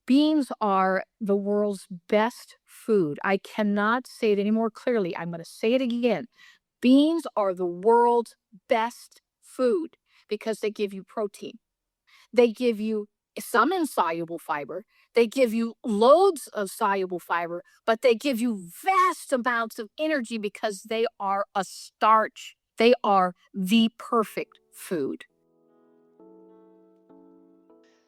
Beans are the world's best food. I cannot say it any more clearly. I'm going to say it again. Beans are the world's best food because they give you protein. They give you some insoluble fiber. They give you loads of soluble fiber, but they give you vast amounts of energy because they are a starch. They are the perfect food.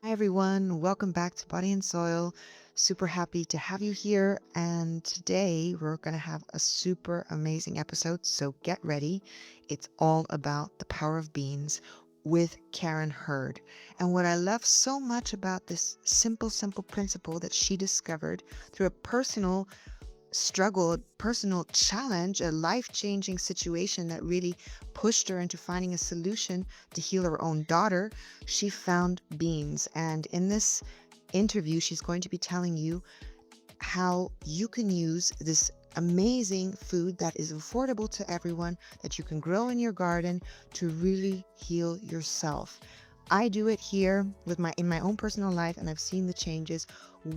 Hi, everyone. Welcome back to Body and Soil. Super happy to have you here. And today we're going to have a super amazing episode. So get ready. It's all about the power of beans with Karen Hurd. And what I love so much about this simple principle that she discovered through a personal struggle, a personal challenge, a life-changing situation that really pushed her into finding a solution to heal her own daughter, she found beans. And in this interview, she's going to be telling you how you can use this amazing food that is affordable to everyone, that you can grow in your garden to really heal yourself. I do it here with in my own personal life, and I've seen the changes.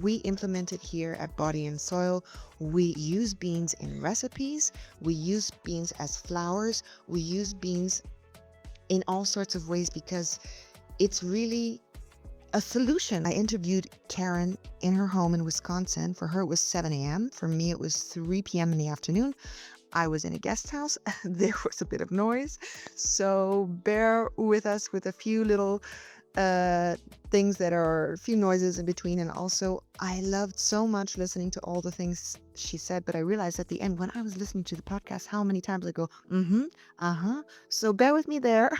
We implement it here at Body and Soil. We use beans in recipes. We use beans as flours. We use beans in all sorts of ways because it's really a solution. I interviewed Karen in her home in Wisconsin. For her, it was 7 a.m. For me, it was 3 p.m. in the afternoon. I was in a guest house. There was a bit of noise. So bear with us with a few little things that are a few noises in between. And also, I loved so much listening to all the things she said. But I realized at the end, when I was listening to the podcast, how many times I go, So bear with me there.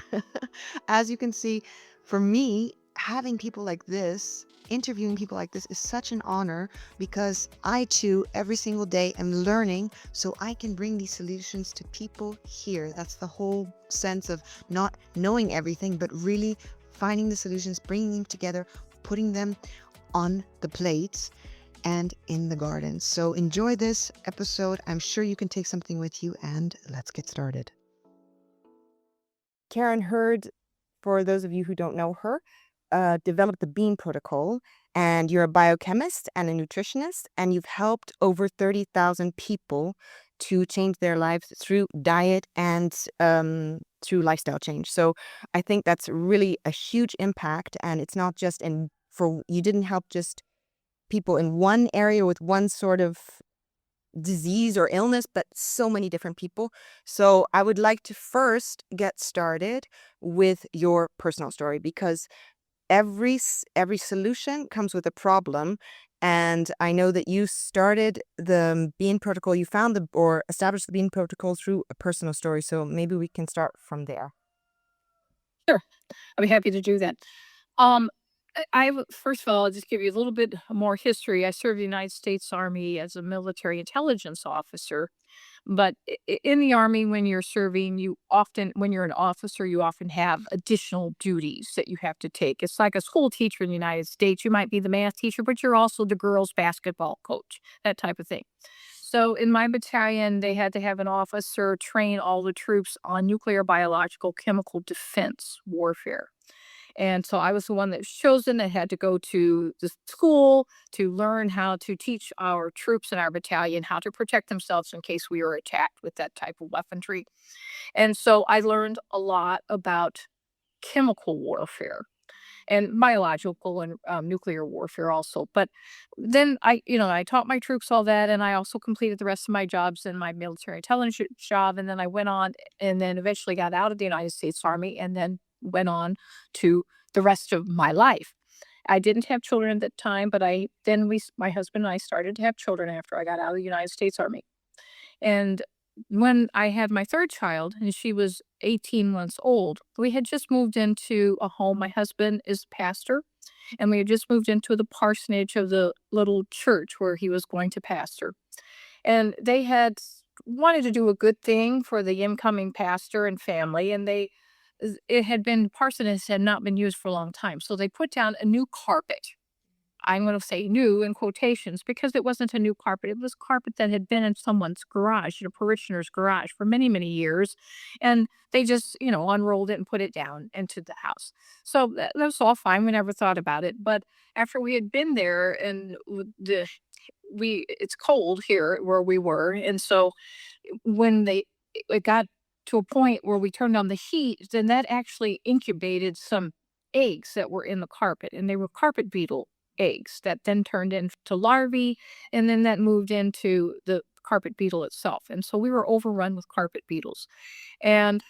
As you can see, for me, having people like this, interviewing people like this is such an honor because I too, every single day, am learning so I can bring these solutions to people here. That's the whole sense of not knowing everything, but really finding the solutions, bringing them together, putting them on the plates and in the garden. So enjoy this episode. I'm sure you can take something with you, and let's get started. Karen Hurd, for those of you who don't know her, developed the BEAN protocol, and you're a biochemist and a nutritionist, and you've helped over 30,000 people to change their lives through diet and through lifestyle change. So I think that's really a huge impact, and it's not just you didn't help just people in one area with one sort of disease or illness, but so many different people. So I would like to first get started with your personal story because every solution comes with a problem. And I know that you started the Bean Protocol, you found or established the Bean Protocol through a personal story. So maybe we can start from there. Sure, I'll be happy to do that. First of all, I'll just give you a little bit more history. I served the United States Army as a military intelligence officer. But in the Army, when you're serving, when you're an officer, you often have additional duties that you have to take. It's like a school teacher in the United States. You might be the math teacher, but you're also the girls' basketball coach, that type of thing. So in my battalion, they had to have an officer train all the troops on nuclear, biological, chemical defense warfare. And so I was the one that was chosen that had to go to the school to learn how to teach our troops in our battalion how to protect themselves in case we were attacked with that type of weaponry. And so I learned a lot about chemical warfare and biological and nuclear warfare also. But then I taught my troops all that, and I also completed the rest of my jobs in my military intelligence job. And then I went on, and then eventually got out of the United States Army, and then went on to the rest of my life. I didn't have children at that time, but my husband and I started to have children after I got out of the United States Army. And when I had my third child and she was 18 months old, we had just moved into a home. My husband is a pastor, and we had just moved into the parsonage of the little church where he was going to pastor. And they had wanted to do a good thing for the incoming pastor and family, and parsonage had not been used for a long time. So they put down a new carpet I'm going to say new in quotations because it wasn't a new carpet. It was carpet that had been in someone's garage, a parishioner's garage for many, many years. And they just, unrolled it and put it down into the house. So that was all fine. We never thought about it. But after we had been there and it's cold here where we were. And so when it got to a point where we turned on the heat, then that actually incubated some eggs that were in the carpet, and they were carpet beetle eggs that then turned into larvae, and then that moved into the carpet beetle itself. And so we were overrun with carpet beetles. And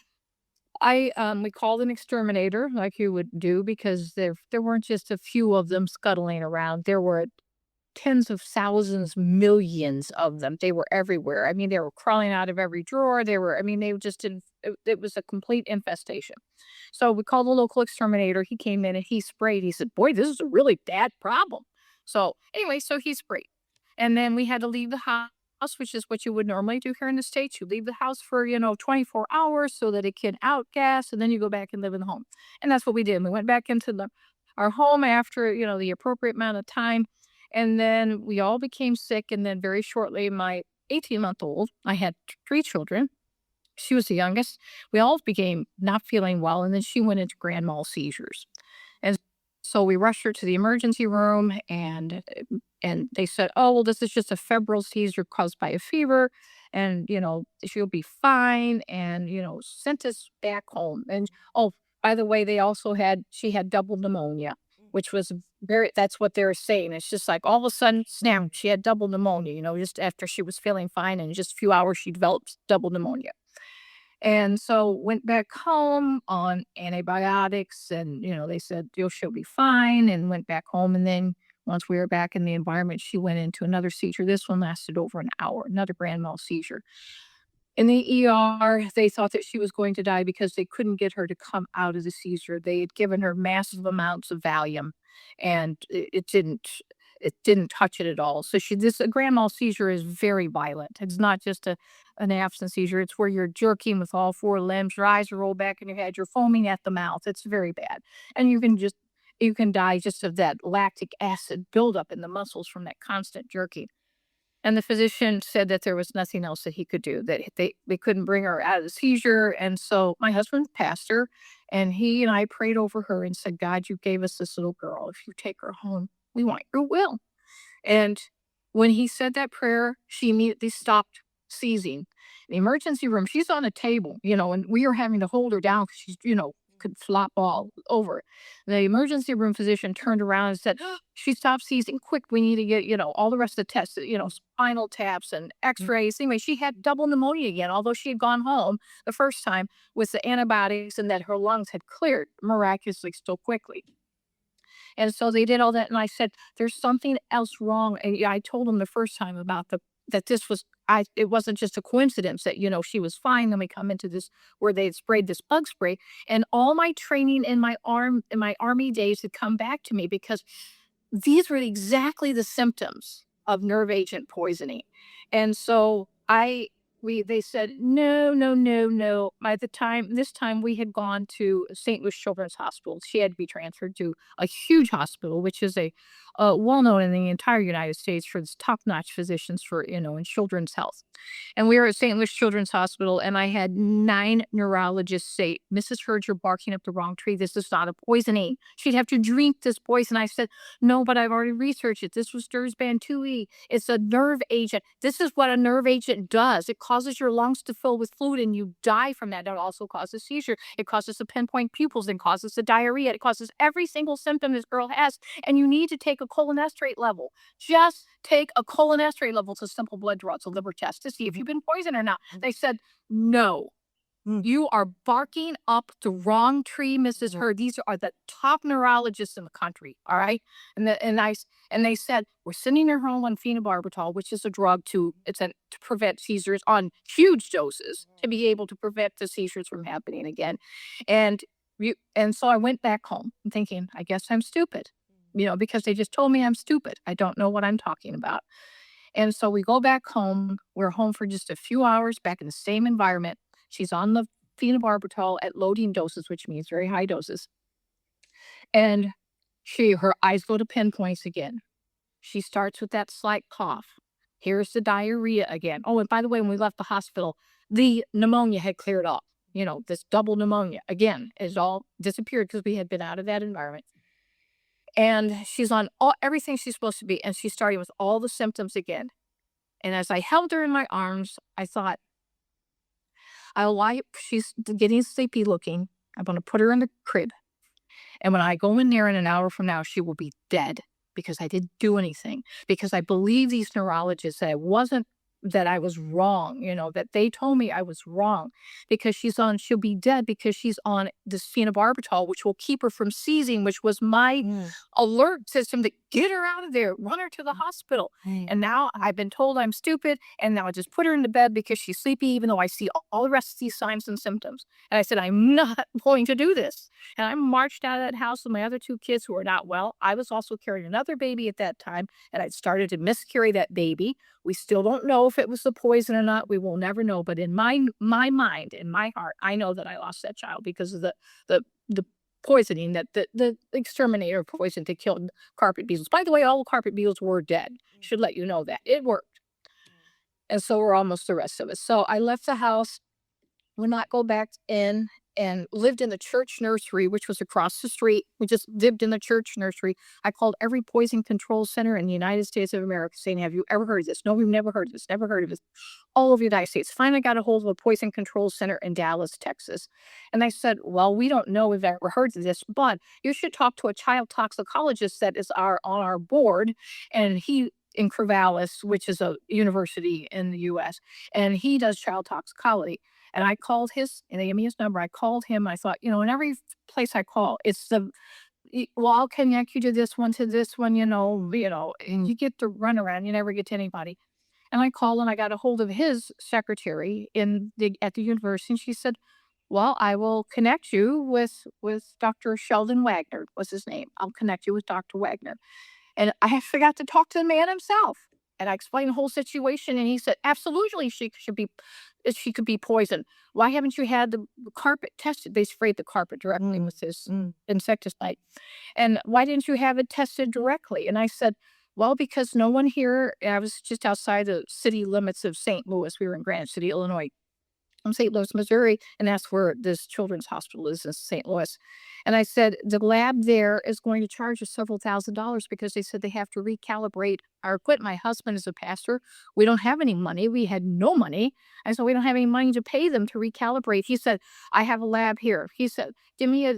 we called an exterminator like you would do because there weren't just a few of them scuttling around. There were tens of thousands, millions of them. They were everywhere. I mean, they were crawling out of every drawer. They just didn't, it was a complete infestation. So we called the local exterminator. He came in and he sprayed. He said, "Boy, this is a really bad problem." So anyway, so he sprayed. And then we had to leave the house, which is what you would normally do here in the States. You leave the house for, 24 hours so that it can outgas, and then you go back and live in the home. And that's what we did. We went back into our home after, the appropriate amount of time. And then we all became sick. And then very shortly, my 18-month-old, I had three children. She was the youngest. We all became not feeling well. And then she went into grand mal seizures. And so we rushed her to the emergency room, and they said, "Oh, well, this is just a febrile seizure caused by a fever, and she'll be fine." And sent us back home. And oh, by the way, she had double pneumonia, which was that's what they were saying. It's just like all of a sudden, snap, she had double pneumonia. Just after she was feeling fine, and in just a few hours she developed double pneumonia. And so went back home on antibiotics, and, they said, she'll be fine, and went back home. And then once we were back in the environment, she went into another seizure. This one lasted over an hour, another grand mal seizure. In the ER, they thought that she was going to die because they couldn't get her to come out of the seizure. They had given her massive amounts of Valium, and it didn't touch it at all. So a grand mal seizure is very violent. It's not just an absence seizure. It's where you're jerking with all four limbs, your eyes are rolled back in your head, you're foaming at the mouth. It's very bad. And you can die just of that lactic acid buildup in the muscles from that constant jerking. And the physician said that there was nothing else that he could do, that they couldn't bring her out of the seizure. And so my husband's pastor, and he and I prayed over her and said, "God, you gave us this little girl. If you take her home, we want your will." And when he said that prayer, she immediately stopped seizing. The emergency room, she's on a table, and we are having to hold her down because she's, could flop all over. The emergency room physician turned around and said, "She stopped seizing. Quick, we need to get, all the rest of the tests, spinal taps and x-rays." Anyway, she had double pneumonia again, although she had gone home the first time with the antibiotics and that her lungs had cleared miraculously so quickly. And so they did all that, and I said, "There's something else wrong." And yeah, I told them the first time about that this was it wasn't just a coincidence that, she was fine. Then we come into this where they had sprayed this bug spray, and all my training in my army days had come back to me because these were exactly the symptoms of nerve agent poisoning. And so they said, "No, no, no, no." By this time we had gone to St. Louis Children's Hospital. She had to be transferred to a huge hospital, which is well known in the entire United States for its top notch physicians for, in children's health. And we were at St. Louis Children's Hospital, and I had 9 neurologists say, "Mrs. Hurd, you're barking up the wrong tree. This is not a poisoning. She'd have to drink this poison." I said, "No, but I've already researched it. This was Dursban 2E. It's a nerve agent. This is what a nerve agent does. It causes your lungs to fill with fluid and you die from that. It also causes seizure. It causes the pinpoint pupils and causes the diarrhea. It causes every single symptom this girl has. And you need to take a cholinesterase level. Just take a cholinesterase level. It's a simple blood draw. It's a liver test to see if you've been poisoned or not." They said, "No. Mm. You are barking up the wrong tree, Mrs. Hurd. These are the top neurologists in the country, all right?" And they said, "We're sending her home on phenobarbital, which is a drug to prevent seizures on huge doses to be able to prevent the seizures from happening again." And so I went back home thinking, I guess I'm stupid, because they just told me I'm stupid. I don't know what I'm talking about. And so we go back home. We're home for just a few hours, back in the same environment. She's on the phenobarbital at loading doses, which means very high doses. And Her eyes go to pinpoints again. She starts with that slight cough. Here's the diarrhea again. Oh, and by the way, when we left the hospital, the pneumonia had cleared off. This double pneumonia again is all disappeared because we had been out of that environment. And she's on everything she's supposed to be. And she's starting with all the symptoms again. And as I held her in my arms, I thought, I'll lie, she's getting sleepy looking. I'm going to put her in the crib. And when I go in there in an hour from now, she will be dead because I didn't do anything. Because I believe these neurologists that it wasn't that I was wrong, that they told me I was wrong because she'll be dead because she's on this phenobarbital, which will keep her from seizing, which was my alert system to get her out of there, run her to the hospital. Right. And now I've been told I'm stupid. And now I just put her into bed because she's sleepy, even though I see all the rest of these signs and symptoms. And I said, I'm not going to do this. And I marched out of that house with my other two kids who were not well. I was also carrying another baby at that time, and I'd started to miscarry that baby. We still don't know if it was the poison or not. We will never know. But in my mind, in my heart, I know that I lost that child because of the poisoning that the exterminator poison that killed carpet beetles. By the way, all the carpet beetles were dead. Should let you know that. It worked. And so were almost the rest of us. So I left the house, would not go back in, and lived in the church nursery, which was across the street. We just lived in the church nursery. I called every poison control center in the United States of America saying, have you ever heard of this? No, we've never heard of this, never heard of this. All over the United States. Finally got a hold of a poison control center in Dallas, Texas. And I said, well, we don't know if I've ever heard of this, but you should talk to a child toxicologist that is on our board. And he in Corvallis, which is a university in the US, and he does child toxicology. And I called and they gave me his number. I called him. I thought, in every place I call, it's well, I'll connect you to this one, and you get to run around. You never get to anybody. And I called and I got a hold of his secretary at the university. And she said, well, I will connect you with Dr. Sheldon Wagner was his name. I'll connect you with Dr. Wagner. And I forgot to talk to the man himself. And I explained the whole situation, and he said, absolutely, she could be poisoned. Why haven't you had the carpet tested? They sprayed the carpet directly with this insecticide. And why didn't you have it tested directly? And I said, well, because no one here, I was just outside the city limits of St. Louis. We were in Granite City, Illinois. From St. Louis, Missouri, and that's where this children's hospital is in St. Louis. And I said, the lab there is going to charge us several $1,000s because they said they have to recalibrate our equipment. My husband is a pastor. We don't have any money. We had no money. And so we don't have any money to pay them to recalibrate. He said, I have a lab here. He said,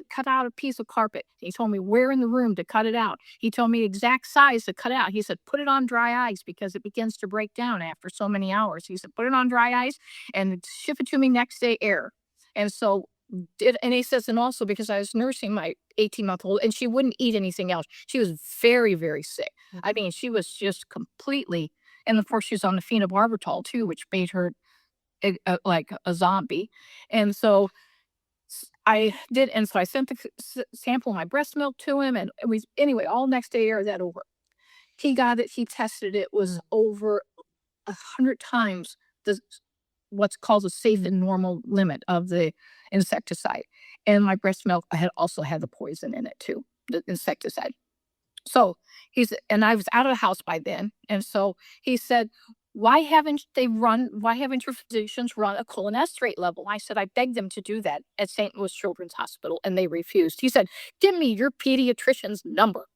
cut out a piece of carpet. He told me where in the room to cut it out. He told me exact size to cut out. He said, put it on dry ice because it begins to break down after so many hours. He said, put it on dry ice and ship it to me next day air. And so and he says, and also because I was nursing my 18-month-old and she wouldn't eat anything else. She was very, very sick. I mean, she was just completely, and of course she was on the phenobarbital too, which made her like a zombie. And so I did, and so I sent the sample of my breast milk to him, and anyway, all next day air that over. He got it, he tested it, was over 100 times the what's called a safe and normal limit of the insecticide. And my breast milk had also had the poison in it too, the insecticide. So and I was out of the house by then. And so he said, why haven't your physicians run a cholinesterase level? I said, I begged them to do that at St. Louis Children's Hospital and they refused. He said, give me your pediatrician's number.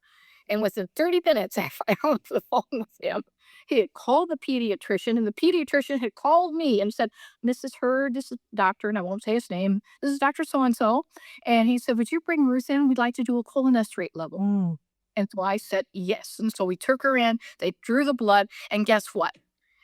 And within 30 minutes after I hung up the phone with him, he had called the pediatrician, and the pediatrician had called me and said, Mrs. Hurd, this is doctor, and I won't say his name. This is Dr. So-and-so. And he said, would you bring Ruth in? We'd like to do a cholinesterase level. And so I said, yes. And so we took her in, they drew the blood, and guess what?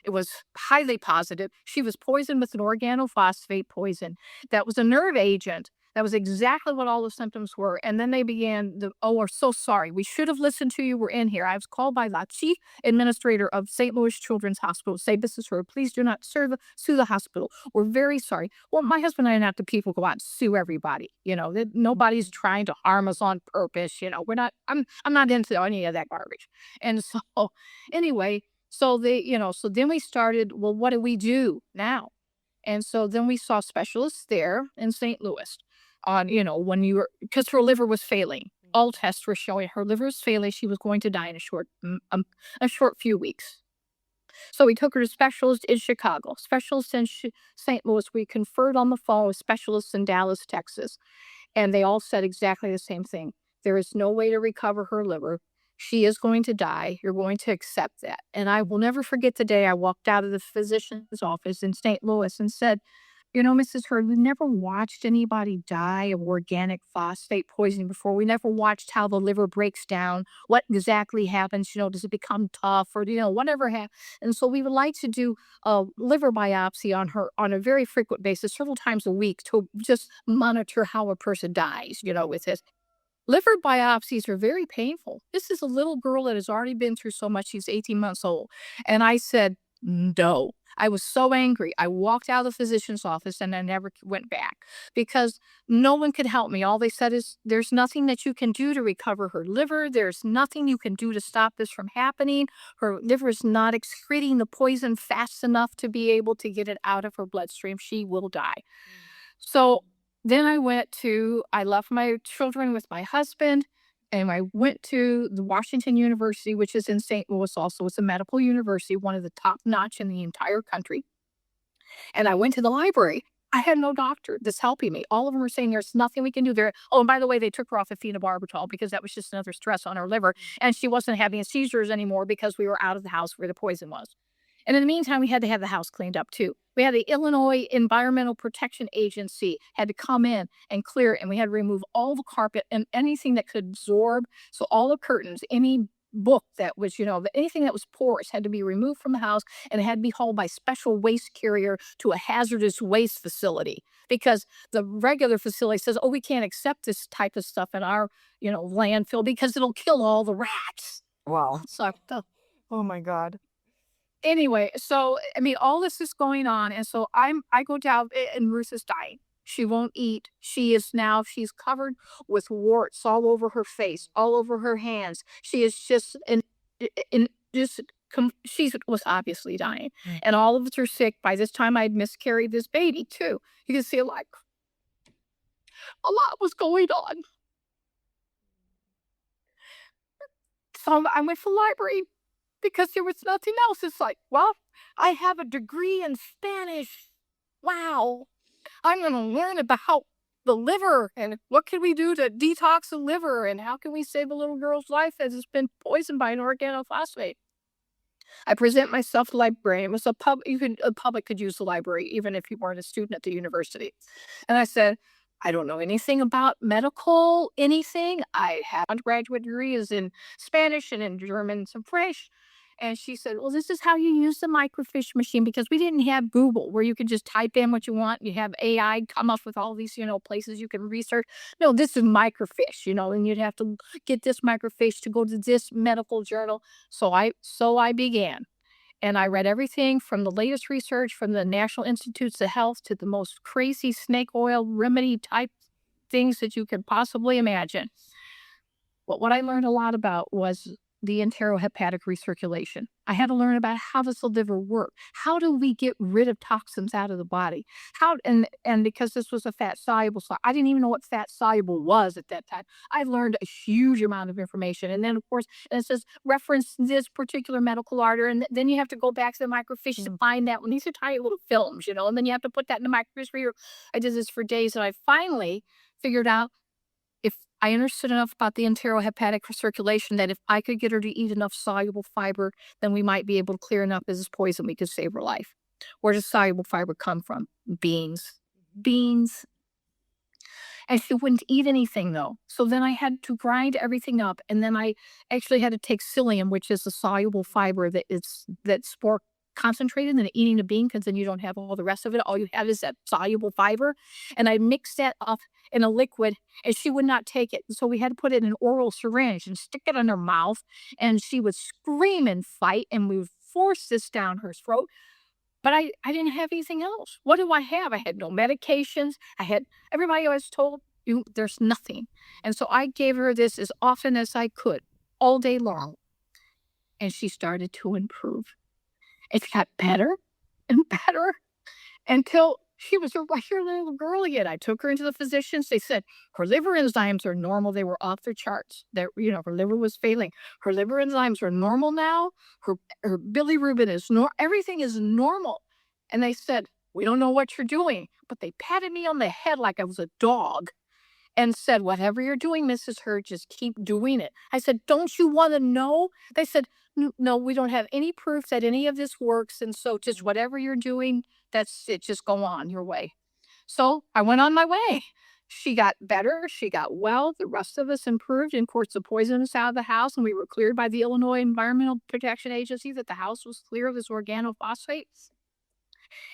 It was highly positive. She was poisoned with an organophosphate poison. That was a nerve agent. That was exactly what all the symptoms were. And then they began we're so sorry. We should have listened to you. We're in here. I was called by the chief administrator of St. Louis Children's Hospital to say, Mrs. Hurd, please do not sue the hospital. We're very sorry. Well, my husband and I are not the people who go out and sue everybody. Nobody's trying to harm us on purpose. We're not, I'm not into any of that garbage. And so anyway, so then we started, well, what do we do now? And so then we saw specialists there in St. Louis on, because her liver was failing. all tests were showing her liver was failing. She was going to die in a short few weeks. So we took her to specialists in Chicago, specialists in St. Louis. We conferred on the phone with specialists in Dallas, Texas, and they all said exactly the same thing. There is no way to recover her liver. She is going to die. You're going to accept that. And I will never forget the day I walked out of the physician's office in St. Louis and said, you know, Mrs. Hurd, we never watched anybody die of organic phosphate poisoning before. We never watched how the liver breaks down, what exactly happens. You know, does it become tough or, you know, whatever happens. And so we would like to do a liver biopsy on her on a very frequent basis, several times a week, to just monitor how a person dies, you know, with this. Liver biopsies are very painful. This is a little girl that has already been through so much. She's 18 months old. And I said, no. I was so angry. I walked out of the physician's office and I never went back because no one could help me. All they said is, there's nothing that you can do to recover her liver. There's nothing you can do to stop this from happening. Her liver is not excreting the poison fast enough to be able to get it out of her bloodstream. She will die. So then I left my children with my husband and I went to the Washington University, which is in St. Louis also. It's a medical university, one of the top notch in the entire country. And I went to the library. I had no doctor that's helping me. All of them were saying there's nothing we can do there. Oh, and by the way, they took her off of phenobarbital because that was just another stress on her liver. And she wasn't having seizures anymore because we were out of the house where the poison was. And in the meantime, we had to have the house cleaned up too. We had the Illinois Environmental Protection Agency had to come in and clear it, and we had to remove all the carpet and anything that could absorb. So all the curtains, any book that was, you know, anything that was porous had to be removed from the house and it had to be hauled by special waste carrier to a hazardous waste facility because the regular facility says, oh, we can't accept this type of stuff in our, you know, landfill because it'll kill all the rats. Wow. So Oh my God. anyway, so I mean, all this is going on, and so I go down, and Ruth is dying. She won't eat. She's covered with warts all over her face, all over her hands. She is just in just she was obviously dying, and all of us are sick. By this time, I'd miscarried this baby too. You can see like a lot was going on. So I went to the library because there was nothing else. It's like, well, I have a degree in Spanish. Wow. I'm going to learn about the liver and what can we do to detox the liver and how can we save a little girl's life as it's been poisoned by an organophosphate. I present myself to the librarian. It was a public could use the library even if you weren't a student at the university. And I said, I don't know anything about medical anything. I have undergraduate degrees in Spanish and in German and some French. And she said, well, this is how you use the microfiche machine because we didn't have Google where you could just type in what you want. You have AI come up with all these, you know, places you can research. No, this is microfiche, you know, and you'd have to get this microfiche to go to this medical journal. So I began. And I read everything from the latest research from the National Institutes of Health to the most crazy snake oil remedy type things that you could possibly imagine. But what I learned a lot about was the enterohepatic recirculation. I had to learn about how does the liver work? How do we get rid of toxins out of the body? And because this was a fat soluble, so I didn't even know what fat soluble was at that time. I learned a huge amount of information. And then of course it says reference this particular medical artery, and then you have to go back to the microfiche to find that one. These are tiny little films, you know, and then you have to put that in the microfiche reader. I did this for days and I finally figured out if I understood enough about the enterohepatic circulation that if I could get her to eat enough soluble fiber, then we might be able to clear enough of this poison we could save her life. Where does soluble fiber come from? Beans. Beans. And she wouldn't eat anything though. So then I had to grind everything up. And then I actually had to take psyllium, which is a soluble fiber that's more concentrated than eating a bean because then you don't have all the rest of it. All you have is that soluble fiber. And I mixed that up in a liquid and she would not take it. So we had to put it in an oral syringe and stick it in her mouth. And she would scream and fight. And we would force this down her throat. But I didn't have anything else. What do I have? I had no medications. Everybody always told you there's nothing. And so I gave her this as often as I could, all day long. And she started to improve. It got better and better until she was a regular little girl again. I took her into the physicians. They said her liver enzymes are normal. They were off their charts. That, her liver was failing. Her liver enzymes are normal now. Her bilirubin is everything is normal. And they said, we don't know what you're doing, but they patted me on the head like I was a dog and said, whatever you're doing, Mrs. Hurd, just keep doing it. I said, don't you want to know? They said, no, we don't have any proof that any of this works. And so just whatever you're doing, that's it. Just go on your way. So I went on my way. She got better. She got well. The rest of us improved. And of course, the poison was out of the house, and we were cleared by the Illinois Environmental Protection Agency that the house was clear of this organophosphate.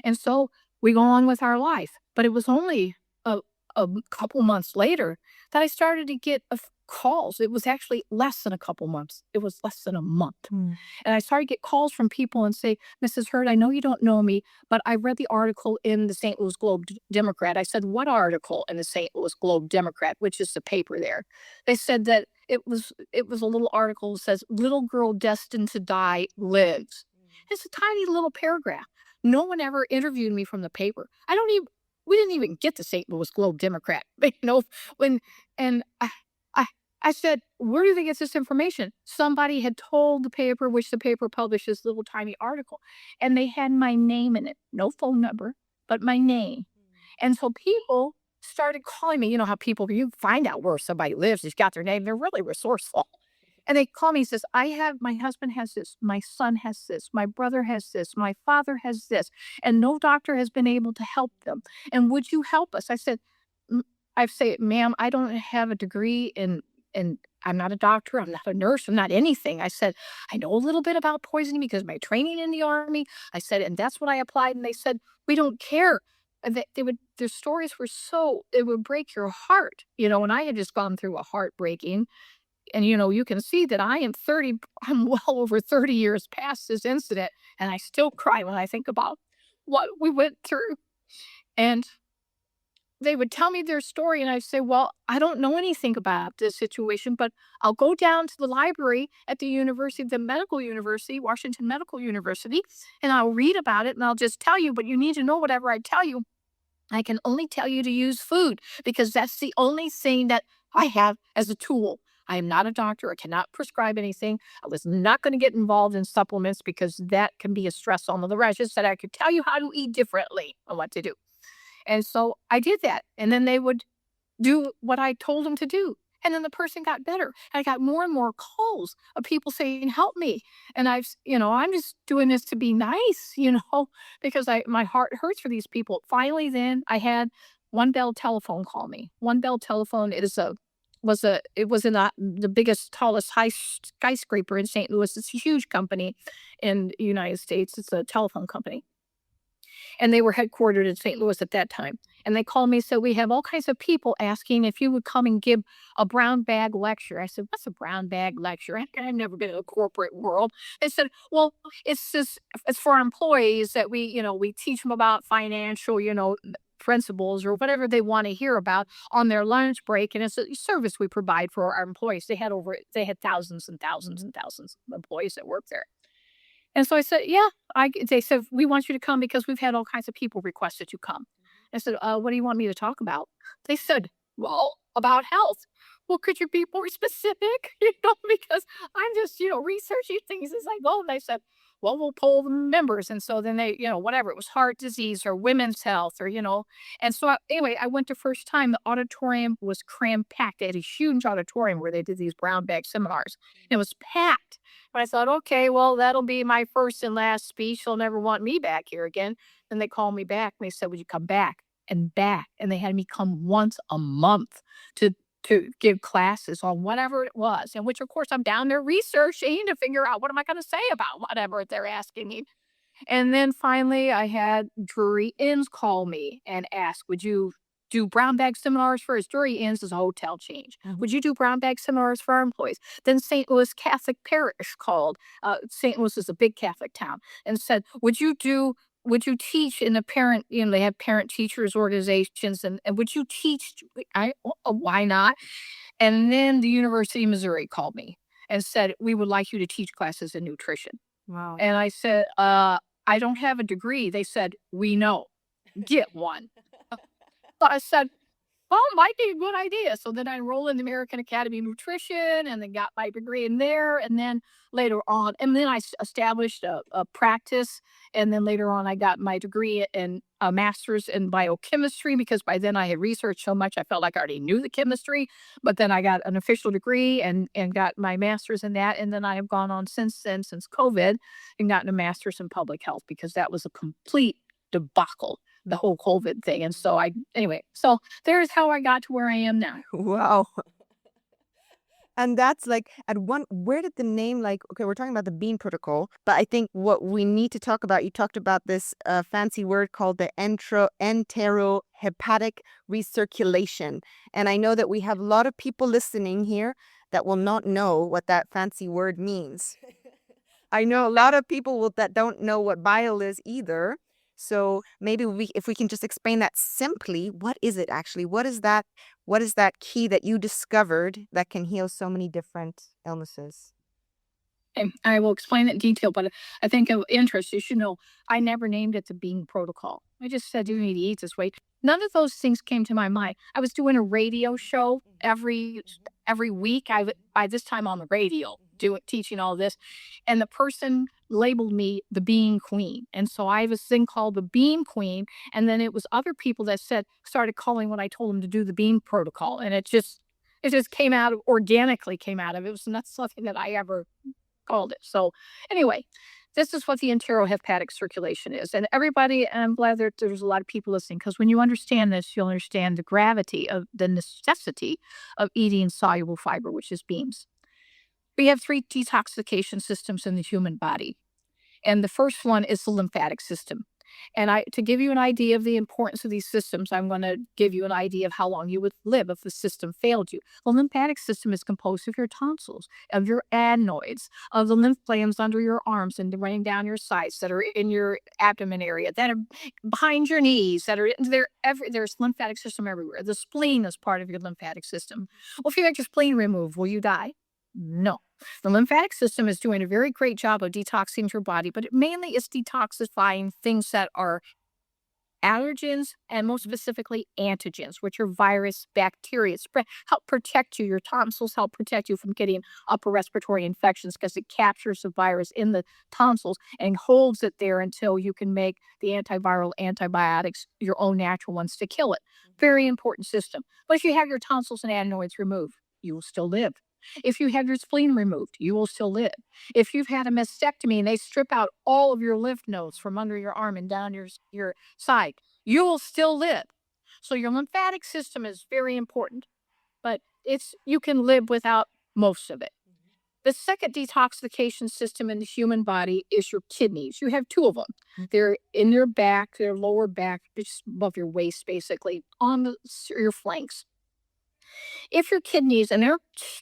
And so we go on with our life. But it was only a, a couple months later that I started to get calls. It was actually less than a couple months. It was less than a month. And I started to get calls from people and say, Mrs. Hurd, I know you don't know me, but I read the article in the St. Louis Globe Democrat. I said, what article in the St. Louis Globe Democrat, which is the paper there? They said that it was a little article that says, little girl destined to die lives. It's a tiny little paragraph. No one ever interviewed me from the paper. We didn't even get the St. Louis Globe Democrat. When, and I said, where do they get this information? Somebody had told the paper, which the paper published this little tiny article, and they had my name in it. No phone number, but my name. And so people started calling me. You know how people, you find out where somebody lives, he's got their name, they're really resourceful. And they call me and says, my husband has this, my son has this, my brother has this, my father has this, and no doctor has been able to help them. And would you help us? I said, I say, ma'am, I don't have a degree in I'm not a doctor, I'm not a nurse, I'm not anything. I said, I know a little bit about poisoning because my training in the Army. I said, and that's what I applied. And they said, we don't care. Their stories were it would break your heart, and I had just gone through a heartbreaking. And, you can see that I'm well over 30 years past this incident, and I still cry when I think about what we went through. And they would tell me their story, and I'd say, well, I don't know anything about this situation, but I'll go down to the library at Washington Medical University, and I'll read about it, and I'll just tell you, but you need to know whatever I tell you. I can only tell you to use food because that's the only thing that I have as a tool. I am not a doctor. I cannot prescribe anything. I was not going to get involved in supplements because that can be a stress on the rest. Just that I could tell you how to eat differently and what to do. And so I did that. And then they would do what I told them to do. And then the person got better. I got more and more calls of people saying, help me. And I'm just doing this to be nice, because my heart hurts for these people. Finally, then I had One Bell Telephone call me. One Bell Telephone it was in the biggest, tallest high skyscraper in St. Louis. It's a huge company in the United States. It's a telephone company. And they were headquartered in St. Louis at that time. And they called me and said, we have all kinds of people asking if you would come and give a brown bag lecture. I said, what's a brown bag lecture? I've never been in the corporate world. They said, well, it's for our employees that we teach them about financial, principles or whatever they want to hear about on their lunch break. And it's a service we provide for our employees. They had thousands and thousands and thousands of employees that work there. And so I said, yeah, they said, we want you to come because we've had all kinds of people request that you come. I said, what do you want me to talk about? They said, well, about health. Well, could you be more specific? Because I'm just, researching things as I go. And they said, well, we'll poll the members. And so then they, whatever, it was heart disease or women's health or. And so anyway, I went the first time. The auditorium was cram packed. They had a huge auditorium where they did these brown bag seminars. It was packed. And I thought, okay, well, that'll be my first and last speech. They'll never want me back here again. Then they called me back and they said, would you come back and back? And they had me come once a month to give classes on whatever it was. And which, of course, I'm down there researching to figure out what am I going to say about whatever they're asking me. And then finally, I had Drury Inns call me and ask, would you do brown bag seminars for us? Drury Inns is a hotel chain. Would you do brown bag seminars for our employees? Then St. Louis Catholic Parish called. St. Louis is a big Catholic town, and said, would you teach in the parent, they have parent teachers organizations, and would you teach? Why not? And then the University of Missouri called me and said, we would like you to teach classes in nutrition. Wow. And I said, I don't have a degree. They said, we know. get one. So I said, "Oh, might be a good idea." So then I enrolled in the American Academy of Nutrition and then got my degree in there. And then later on, and then established a practice. And then later on, I got my degree in a master's in biochemistry because by then I had researched so much, I felt like I already knew the chemistry. But then I got an official degree and got my master's in that. And then I have gone on since then, since COVID, and gotten a master's in public health because that was a complete debacle, the whole COVID thing. And so anyway, so there's how I got to where I am now. Wow. And that's like at one, where did the name, like, okay, we're talking about the bean protocol, but I think what we need to talk about, you talked about this fancy word called the enterohepatic recirculation. And I know that we have a lot of people listening here that will not know what that fancy word means. I know a lot of people that don't know what bile is either. So maybe if we can just explain that simply, what is it actually? What is that key that you discovered that can heal so many different illnesses? And I will explain it in detail, but I think of interest, you should know I never named it the bean protocol. I just said you need to eat this way. None of those things came to my mind. I was doing a radio show every week. By this time on the radio, doing teaching all this, and the person labeled me the bean queen, and so I have this thing called the bean queen, and then it was other people that started calling when I told them to do the bean protocol, and it just came out of organically came out of it. It was not something that I ever called it. So anyway, this is what the enterohepatic circulation is. And everybody, and I'm glad there's a lot of people listening because when you understand this, you'll understand the gravity of the necessity of eating soluble fiber, which is beans. We have three detoxification systems in the human body. And the first one is the lymphatic system. And to give you an idea of the importance of these systems, I'm going to give you an idea of how long you would live if the system failed you. The lymphatic system is composed of your tonsils, of your adenoids, of the lymph glands under your arms and running down your sides that are in your abdomen area, that are behind your knees, that are there's lymphatic system everywhere. The spleen is part of your lymphatic system. Well, if you had your spleen removed, will you die? No. The lymphatic system is doing a very great job of detoxing your body, but it mainly is detoxifying things that are allergens and most specifically antigens, which are virus, bacteria. Help protect you. Your tonsils help protect you from getting upper respiratory infections because it captures the virus in the tonsils and holds it there until you can make the antiviral antibiotics, your own natural ones, to kill it. Very important system. But if you have your tonsils and adenoids removed, you will still live. If you have your spleen removed, you will still live. If you've had a mastectomy and they strip out all of your lymph nodes from under your arm and down your side, you will still live. So your lymphatic system is very important, but you can live without most of it. The second detoxification system in the human body is your kidneys. You have two of them. They're in your back, their lower back, just above your waist, basically, on your flanks. If your kidneys and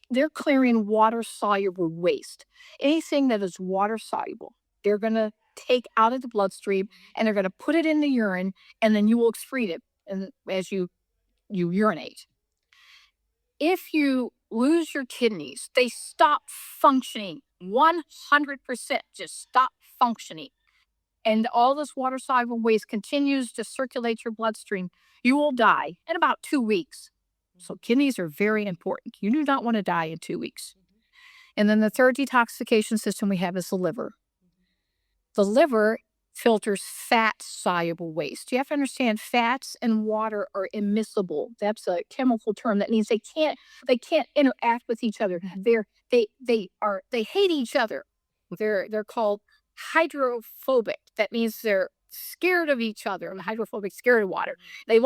they're clearing water soluble waste, anything that is water soluble, they're going to take out of the bloodstream and they're going to put it in the urine, and then you will excrete it and as you urinate. If you lose your kidneys, they stop functioning 100%, just stop functioning. And all this water soluble waste continues to circulate your bloodstream, you will die in about 2 weeks. So, kidneys are very important. You do not want to die in 2 weeks. And then the third detoxification system we have is the liver. The liver filters fat soluble waste. You have to understand fats and water are immiscible. That's a chemical term that means they can't interact with each other. They hate each other. They're called hydrophobic. That means they're scared of each other. Hydrophobic, scared of water. They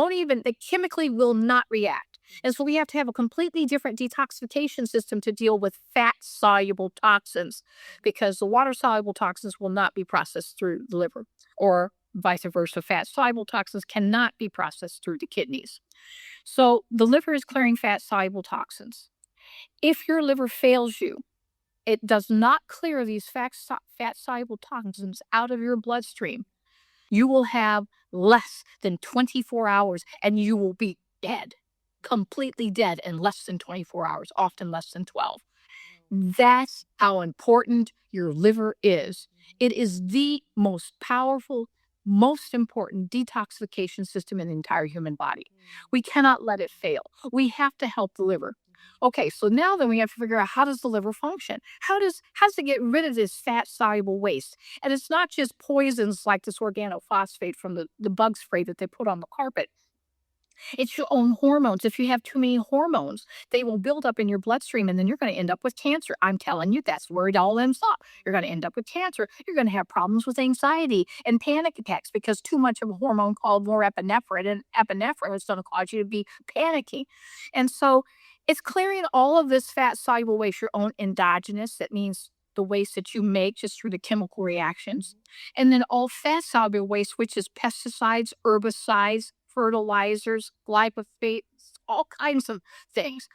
chemically will not react. And so we have to have a completely different detoxification system to deal with fat soluble toxins because the water soluble toxins will not be processed through the liver, or vice versa. Fat soluble toxins cannot be processed through the kidneys. So the liver is clearing fat soluble toxins. If your liver fails you, it does not clear these fat soluble toxins out of your bloodstream. You will have less than 24 hours and you will be dead, completely dead in less than 24 hours, often less than 12. That's how important your liver is. It is the most powerful most important detoxification system in the entire human body. Mm. We cannot let it fail. We have to help the liver. Mhm. Okay, so now then we have to figure out, how does the liver function? How does it get rid of this fat soluble waste? And it's not just poisons like this organophosphate from the bug spray that they put on the carpet. It's your own hormones. If you have too many hormones, they will build up in your bloodstream and then you're going to end up with cancer. I'm telling you, that's where it all ends up. You're going to end up with cancer. You're going to have problems with anxiety and panic attacks because too much of a hormone called norepinephrine, and epinephrine is going to cause you to be panicky. And so it's clearing all of this fat soluble waste, your own endogenous. That means the waste that you make just through the chemical reactions, and then all fat soluble waste, which is pesticides, herbicides, fertilizers, glyphosate, all kinds of things.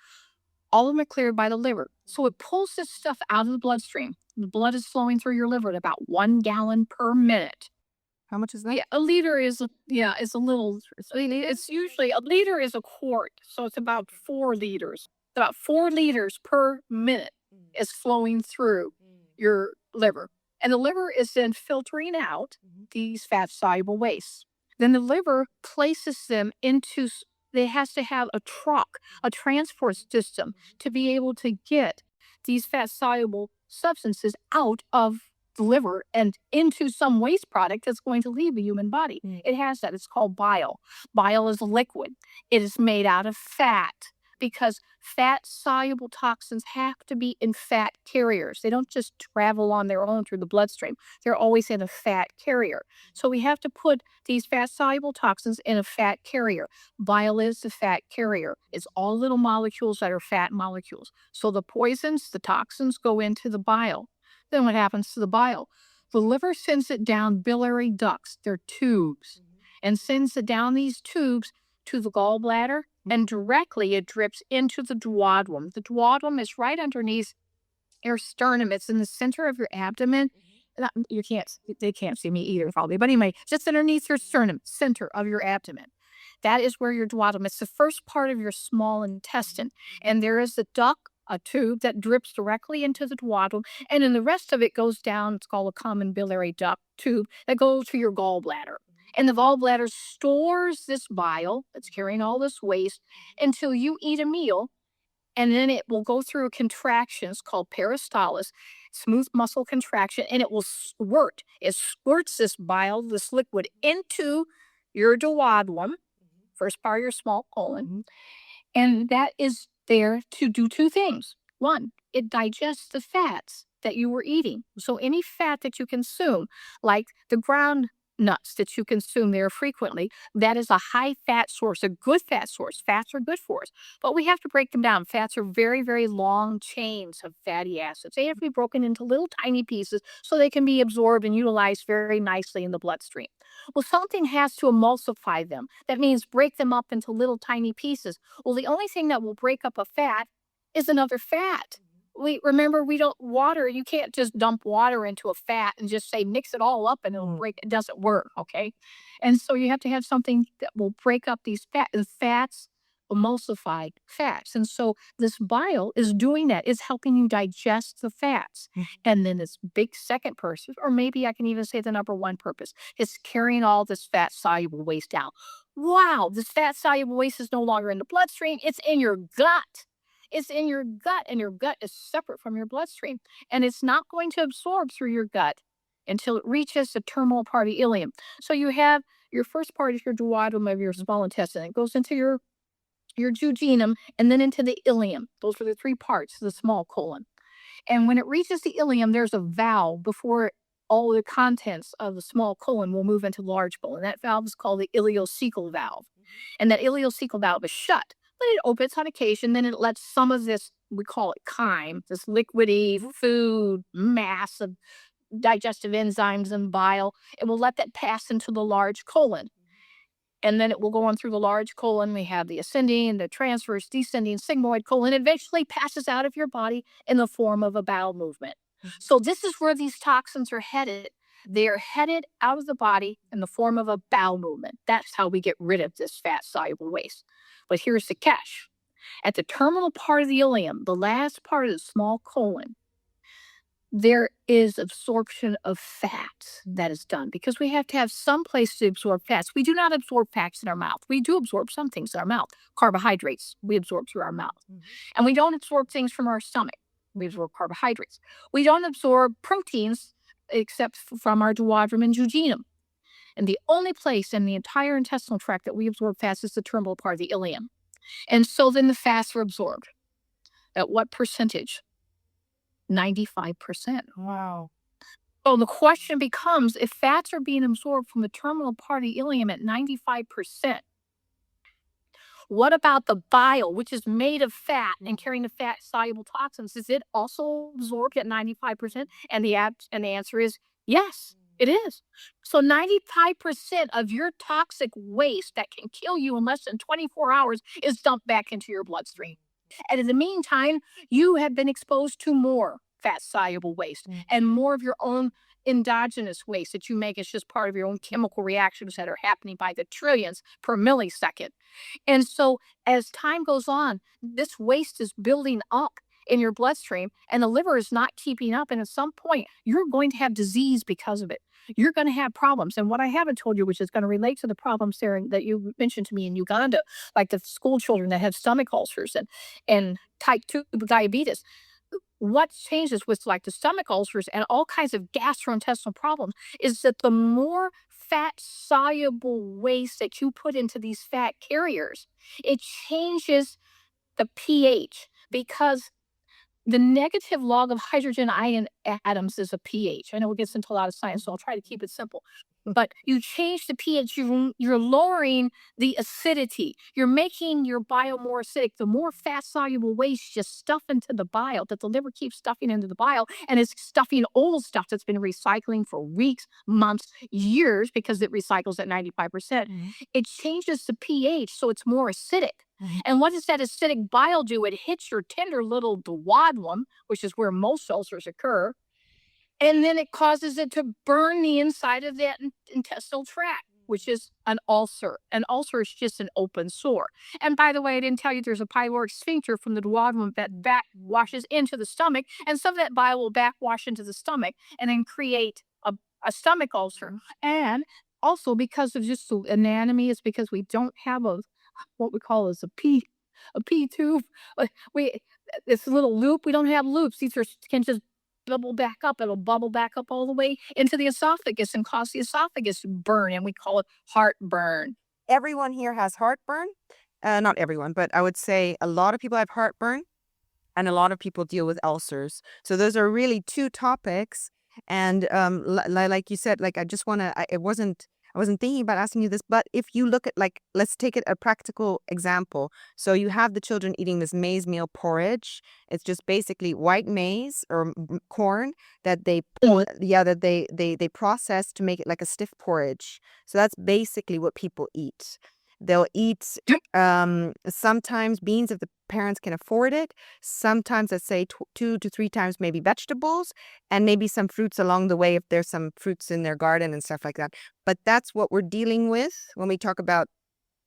All of them are cleared by the liver. So it pulls this stuff out of the bloodstream. The blood is flowing through your liver at about 1 gallon per minute. How much is that? Yeah, a liter is is a little. It's usually, a liter is a quart, so it's about 4 liters. About 4 liters per minute Mm. is flowing through Mm. your liver, and the liver is then filtering out Mhm. these fat soluble wastes. Then the liver places them into. It has to have a truck, a transport system, Mhm. to be able to get these fat soluble substances out of the liver and into some waste product that's going to leave the human body. Mm. It has that. It's called bile. Bile is liquid. It is made out of fat because fat soluble toxins have to be in fat carriers. They don't just travel on their own through the bloodstream, they're always in a fat carrier. So we have to put these fat soluble toxins in a fat carrier. Bile is the fat carrier. It's all little molecules that are fat molecules. So the poisons, the toxins go into the bile. Then what happens to the bile? The liver sends it down biliary ducts, they're tubes, Mhm. and sends it down these tubes to the gallbladder, and directly it drips into the duodenum. The duodenum is right underneath your sternum. It's in the center of your abdomen. Mhm. You can't, they can't see me either, probably. But anyway, just underneath your sternum, center of your abdomen. That is where your duodenum. It's the first part of your small Mhm. intestine, Mhm. and there is a duct, a tube that drips directly into the duodenum, and then the rest of it goes down. It's called a common biliary duct tube that goes to your gallbladder. Mhm. And the gallbladder stores this bile that's Mhm. carrying all this waste Mhm. until you eat a meal, and then it will go through a contraction. It's called peristalsis, smooth muscle contraction, and it will squirt. It squirts this bile, this liquid, into your duodenum, Mhm. first part of your small colon, Mhm. and that is there to do two things. One, it digests the fats that you were eating. So any fat that you consume, like the ground nuts that you consume there frequently, that is a high fat source, a good fat source. Fats are good for us, but we have to break them down. Fats are very, very long chains of fatty acids. They have to be broken into little tiny pieces so they can be absorbed and utilized very nicely in the bloodstream. Well, something has to emulsify them. That means break them up into little tiny pieces. Well, the only thing that will break up a fat is another fat. We remember, we don't water. You can't just dump water into a fat and just say mix it all up and it'll Mm. break. It doesn't work, okay? And so you have to have something that will break up these fats, emulsified fats. And so this bile is doing that. It's helping you digest the fats. Mhm. And then this big second purpose, or maybe I can even say the number one purpose, is carrying all this fat soluble waste down. Wow, this fat soluble waste is no longer in the bloodstream, it's in your gut. It's in your gut, and your gut is separate from your bloodstream. And it's not going to absorb through your gut until it reaches the terminal part of the ileum. So you have your first part is your duodenum of your small intestine. It goes into your jejunum and then into the ileum. Those are the three parts of the small colon. And when it reaches the ileum, there's a valve before all the contents of the small colon will move into the large colon. That valve is called the ileocecal valve. Mhm. And that ileocecal valve is shut, but it opens on occasion. Then it lets some of this, we call it chyme, this liquidy food mass of digestive enzymes and bile, it will let that pass into the large colon. And then it will go on through the large colon. We have the ascending, the transverse, descending, sigmoid colon. It eventually passes out of your body in the form of a bowel movement. Mhm. So this is where these toxins are headed. They are headed out of the body in the form of a bowel movement. That's how we get rid of this fat soluble waste. But here's the catch. At the terminal part of the ileum, the last part of the small colon, there is absorption of fat that is done because we have to have some place to absorb fats. We do not absorb fats in our mouth. We do absorb some things in our mouth. Carbohydrates we absorb through our mouth. And we don't absorb things from our stomach. We absorb carbohydrates. We don't absorb proteins except from our duodenum and jejunum. And the only place in the entire intestinal tract that we absorb fats is the terminal part of the ileum. And so then the fats are absorbed. At what percentage? 95%. Wow. So the question becomes, if fats are being absorbed from the terminal part of the ileum at 95%, what about the bile, which is made of fat and carrying the fat soluble toxins? Is it also absorbed at 95%? And the answer is yes, it is. So 95% of your toxic waste that can kill you in less than 24 hours is dumped back into your bloodstream. And in the meantime, you have been exposed to more fat soluble waste and more of your own endogenous waste that you make as just part of your own chemical reactions that are happening by the trillions per millisecond. And so, as time goes on, this waste is building up in your bloodstream, and the liver is not keeping up. And at some point, you're going to have disease because of it. You're going to have problems. And what I haven't told you, which is going to relate to the problems there that you mentioned to me in Uganda, like the school children that have stomach ulcers and type 2 diabetes. What changes with like the stomach ulcers and all kinds of gastrointestinal problems is that the more fat soluble waste that you put into these fat carriers, it changes the pH because the negative log of hydrogen ion atoms is a pH. I know it gets into a lot of science, so I'll try to keep it simple. But you change the pH, you're lowering the acidity. You're making your bile more acidic. The more fat soluble waste you stuff into the bile, that the liver keeps stuffing into the bile, and it's stuffing old stuff that's been recycling for weeks, months, years, because it recycles at 95%. It changes the pH so it's more acidic. And what does that acidic bile do? It hits your tender little duodenum, which is where most ulcers occur, and then it causes it to burn the inside of that intestinal tract, which is an ulcer. An ulcer is just an open sore. And by the way, I didn't tell you there's a pyloric sphincter from the duodenum that back washes into the stomach, and some of that bile will backwash into the stomach and then create a stomach ulcer. And also because of just the anatomy, it's because we don't have a what we call as a P tube. We this little loop. We don't have loops. These are can just bubble back up. It'll bubble back up all the way into the esophagus and cause the esophagus to burn, and we call it heartburn. Everyone here has heartburn. Not everyone, but I would say a lot of people have heartburn and a lot of people deal with ulcers. So those are really two topics. And like you said, like I just want to, I wasn't thinking about asking you this, but if you look at like, let's take it a practical example. So you have the children eating this maize meal porridge. It's just basically white maize or corn that they process to make it like a stiff porridge. So that's basically what people eat. They'll eat sometimes beans if the parents can afford it. Sometimes, let's say 2 to 3 times, maybe vegetables and maybe some fruits along the way if there's some fruits in their garden and stuff like that. But that's what we're dealing with when we talk about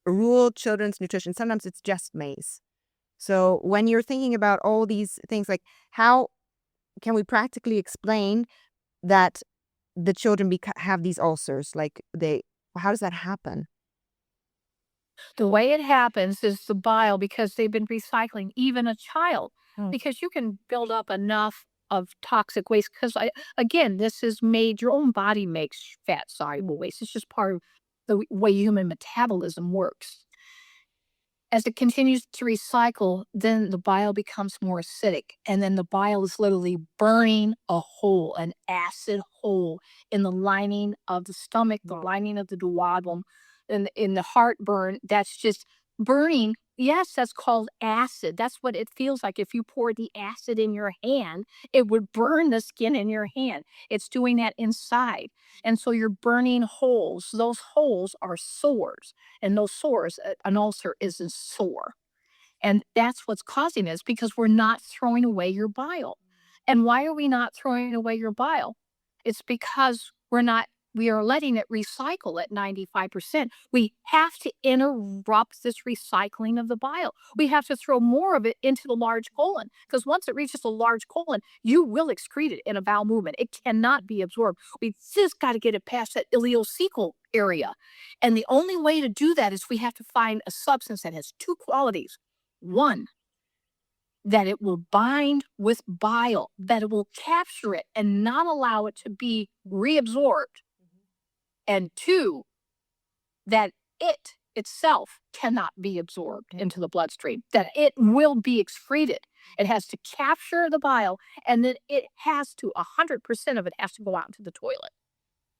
rural children's nutrition. Sometimes it's just maize. So when you're thinking about all these things, like how can we practically explain that the children have these ulcers? How does that happen? The way it happens is the bile because they've been recycling even a child Mm. because you can build up enough of toxic waste because again this is made your own body makes fat soluble waste. It's just part of the way human metabolism works. As it continues to recycle, then the bile becomes more acidic. And then the bile is literally burning a hole, an acid hole in the lining of the stomach, the lining of the duodenum, and in the heartburn. That's just burning. Yes, that's called acid. That's what it feels like. If you pour the acid in your hand, it would burn the skin in your hand. It's doing that inside. And so you're burning holes. Those holes are sores. And those sores, an ulcer isn't sore. And that's what's causing this because we're not throwing away your bile. And why are we not throwing away your bile? It's because we're not we are letting it recycle at 95%. We have to interrupt this recycling of the bile. We have to throw more of it into the large colon because once it reaches the large colon, you will excrete it in a bowel movement. It cannot be absorbed. We just got to get it past that ileocecal area. And the only way to do that is we have to find a substance that has two qualities. One, that it will bind with bile, that it will capture it and not allow it to be reabsorbed. And two, that it itself cannot be absorbed into the bloodstream, that it will be excreted. It has to capture the bile, and then it has to, 100% of it has to go out into the toilet.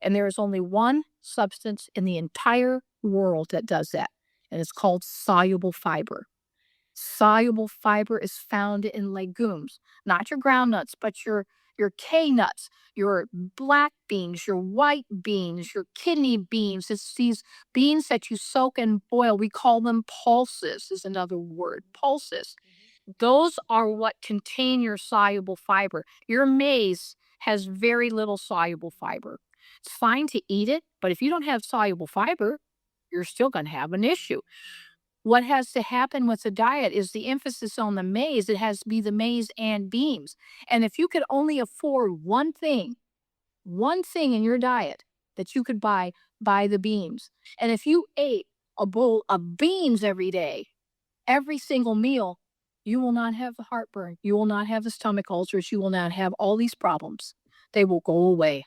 And there is only one substance in the entire world that does that, and it's called soluble fiber. Soluble fiber is found in legumes, not your groundnuts, but your K nuts, your black beans, your white beans, your kidney beans. It's these beans that you soak and boil. We call them pulses, is another word. Pulses. Those are what contain your soluble fiber. Your maize has very little soluble fiber. It's fine to eat it, but if you don't have soluble fiber, you're still going to have an issue. What has to happen with the diet is the emphasis on the maize. It has to be the maize and beans. And if you could only afford one thing in your diet that you could buy the beans. And if you ate a bowl of beans every day, every single meal, you will not have the heartburn. You will not have the stomach ulcers. You will not have all these problems. They will go away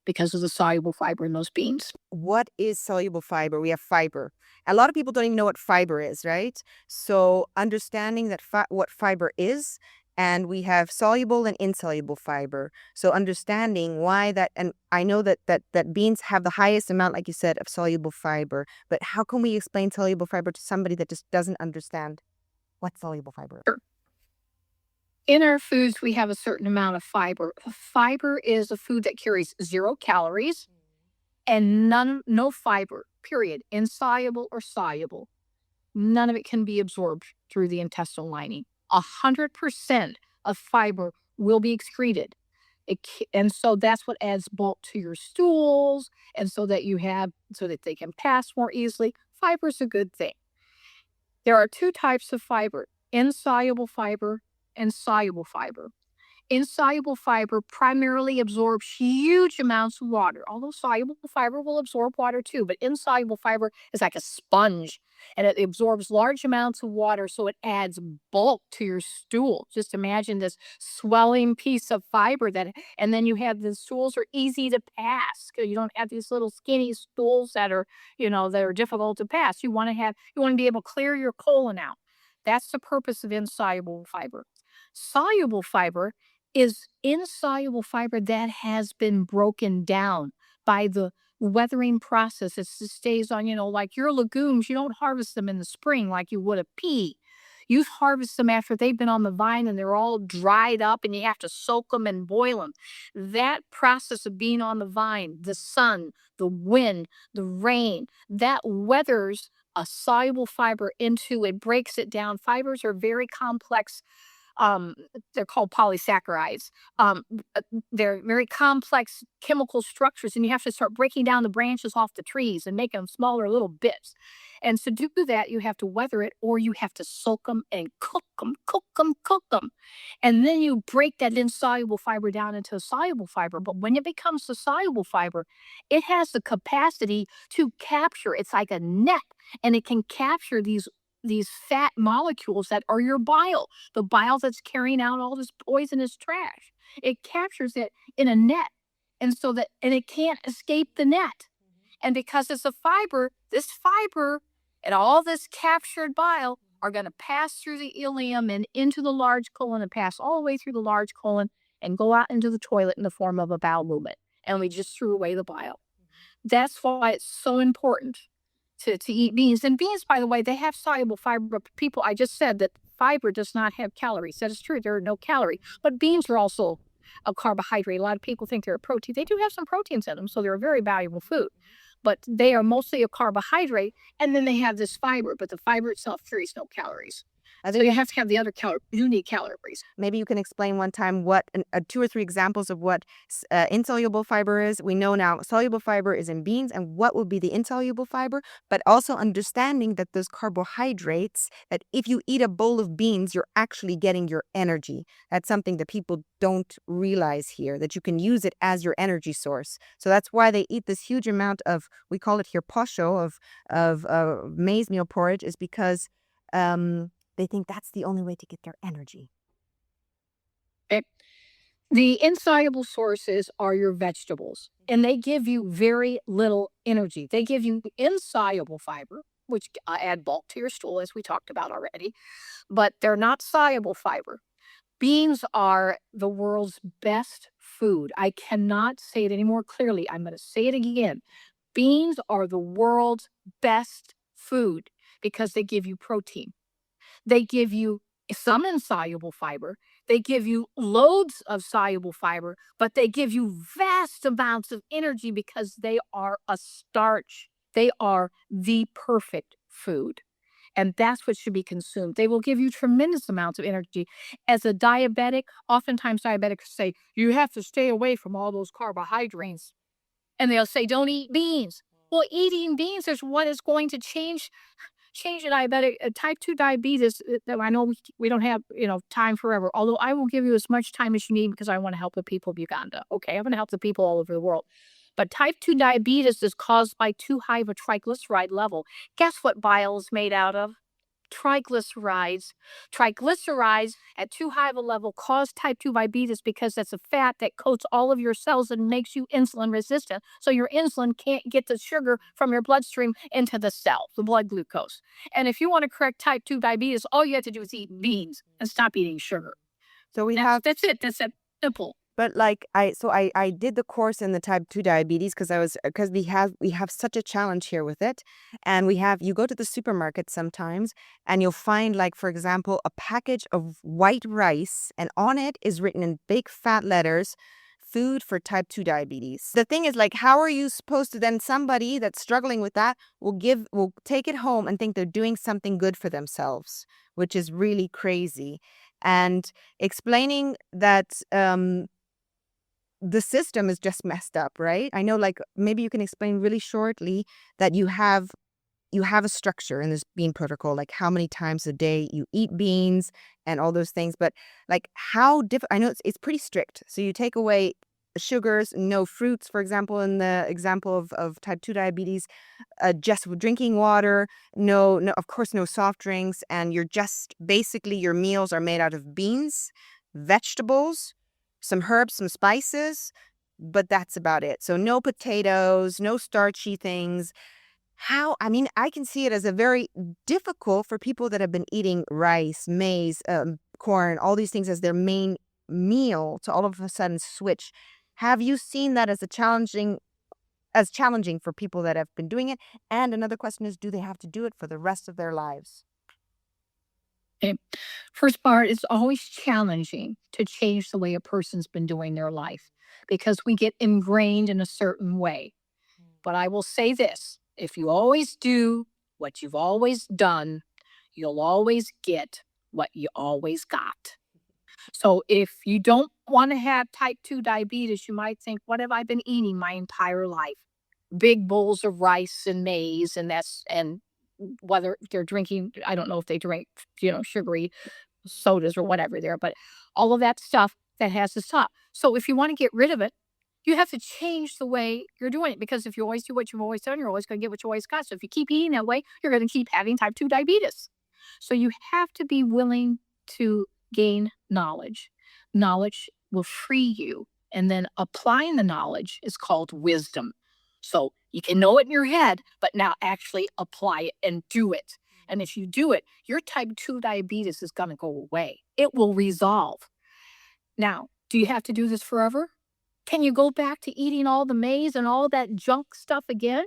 because of the soluble fiber in those beans. What is soluble fiber? We have fiber. A lot of people don't even know what fiber is, right? So understanding that what fiber is, and we have soluble and insoluble fiber. So understanding why that, and I know that beans have the highest amount, like you said, of soluble fiber. But how can we explain soluble fiber to somebody that just doesn't understand what soluble fiber is? Sure. In our foods, we have a certain amount of fiber. Fiber is a food that carries 0 calories and no fiber, period, insoluble or soluble. None of it can be absorbed through the intestinal lining. 100% of fiber will be excreted. And so that's what adds bulk to your stools, and so that they can pass more easily. Fiber is a good thing. There are two types of fiber: insoluble fiber and soluble fiber. Insoluble fiber primarily absorbs huge amounts of water, although soluble fiber will absorb water too. But insoluble fiber is like a sponge, and it absorbs large amounts of water, so it adds bulk to your stool. Just imagine this swelling piece of fiber and then you have the stools are easy to pass. You don't have these little skinny stools that are difficult to pass. You want to be able to clear your colon out. That's the purpose of insoluble fiber. Soluble fiber is insoluble fiber that has been broken down by the weathering process. It stays on, like your legumes, you don't harvest them in the spring like you would a pea. You harvest them after they've been on the vine and they're all dried up and you have to soak them and boil them. That process of being on the vine, the sun, the wind, the rain, that weathers a soluble fiber into it, breaks it down. Fibers are very complex. um, they're called polysaccharides. Um, they're very complex chemical structures, and you have to start breaking down the branches off the trees and make them smaller little bits. And to do that, you have to weather it, or you have to soak them and cook them, cook them, cook them. And then you break that insoluble fiber down into a soluble fiber. But when it becomes a soluble fiber, it has the capacity to capture, it's like a net, and it can capture these fat molecules that are your bile, the bile that's carrying out all this poisonous trash. It captures it in a net. And it can't escape the net. And because it's a fiber, this fiber and all this captured bile are going to pass through the ileum and into the large colon and pass all the way through the large colon and go out into the toilet in the form of a bowel movement. And we just threw away the bile. That's why it's so important to eat beans. And beans, by the way, they have soluble fiber. But people, I just said that fiber does not have calories. That is true. There are no calories. But beans are also a carbohydrate. A lot of people think they're a protein. They do have some proteins in them, so they're a very valuable food. But they are mostly a carbohydrate, and then they have this fiber. But the fiber itself carries no calories. I So think you have to have the other you need calories. maybe you can explain one time what two or three examples of what insoluble fiber is. We know now soluble fiber is in beans, and what would be the insoluble fiber, but also understanding that those carbohydrates, that if you eat a bowl of beans, you're actually getting your energy. That's something that people don't realize here, that you can use it as your energy source. So that's why they eat this huge amount of, we call it here posho, of maize meal porridge, is because they think that's the only way to get their energy. Okay? The insoluble sources are your vegetables, and they give you very little energy. They give you insoluble fiber, which add bulk to your stool, as we talked about already, but they're not soluble fiber. Beans are the world's best food. I cannot say it any more clearly. I'm going to say it again. Beans are the world's best food because they give you protein. They give you some insoluble fiber. They give you loads of soluble fiber, but they give you vast amounts of energy because they are a starch. They are the perfect food. And that's what should be consumed. They will give you tremendous amounts of energy. As a diabetic, oftentimes diabetics say, you have to stay away from all those carbohydrates. And they'll say, don't eat beans. Well, eating beans is what is going to change a diabetic type 2 diabetes. I know we don't have time forever, although I will give you as much time as you need because I want to help the people of Uganda. Okay, I'm going to help the people all over the world. But type 2 diabetes is caused by too high of a triglyceride level. Guess what bile is made out of? Triglycerides. Triglycerides at too high of a level cause type 2 diabetes because that's a fat that coats all of your cells and makes you insulin resistant. So your insulin can't get the sugar from your bloodstream into the cell, the blood glucose. And if you want to correct type 2 diabetes, all you have to do is eat beans and stop eating sugar. So we have That's it. That's it. Simple. But like I did the course in the type 2 diabetes because we have such a challenge here with it. And you go to the supermarket sometimes and you'll find, like, for example, a package of white rice, and on it is written in big fat letters, food for type 2 diabetes. The thing is, like, how are you supposed to then, somebody that's struggling with that will take it home and think they're doing something good for themselves, which is really crazy. And explaining that the system is just messed up, right? I know, like, maybe you can explain really shortly that you have a structure in this bean protocol, like how many times a day you eat beans and all those things, but like I know it's pretty strict. So you take away sugars, no fruits, for example, in the example of type 2 diabetes, just drinking water, no, of course, no soft drinks, and you're just basically, your meals are made out of beans, vegetables, some herbs, some spices, but that's about it. So no potatoes, no starchy things. I mean, I can see it as a very difficult for people that have been eating rice, maize, corn, all these things as their main meal, to all of a sudden switch. Have you seen that as challenging for people that have been doing it? And another question is, do they have to do it for the rest of their lives? Okay. First part, it's always challenging to change the way a person's been doing their life because we get ingrained in a certain way. But I will say this, if you always do what you've always done, you'll always get what you always got. So if you don't want to have type 2 diabetes, you might think, what have I been eating my entire life? Big bowls of rice and maize, and whether they're drinking, I don't know if they drink, sugary sodas or whatever there, but all of that stuff that has to stop. So if you want to get rid of it, you have to change the way you're doing it, because if you always do what you've always done, you're always going to get what you always got. So if you keep eating that way, you're going to keep having type 2 diabetes. So you have to be willing to gain knowledge. Knowledge will free you. And then applying the knowledge is called wisdom. So you can know it in your head, but now actually apply it and do it. And if you do it, your type 2 diabetes is going to go away. It will resolve. Now, do you have to do this forever? Can you go back to eating all the maize and all that junk stuff again?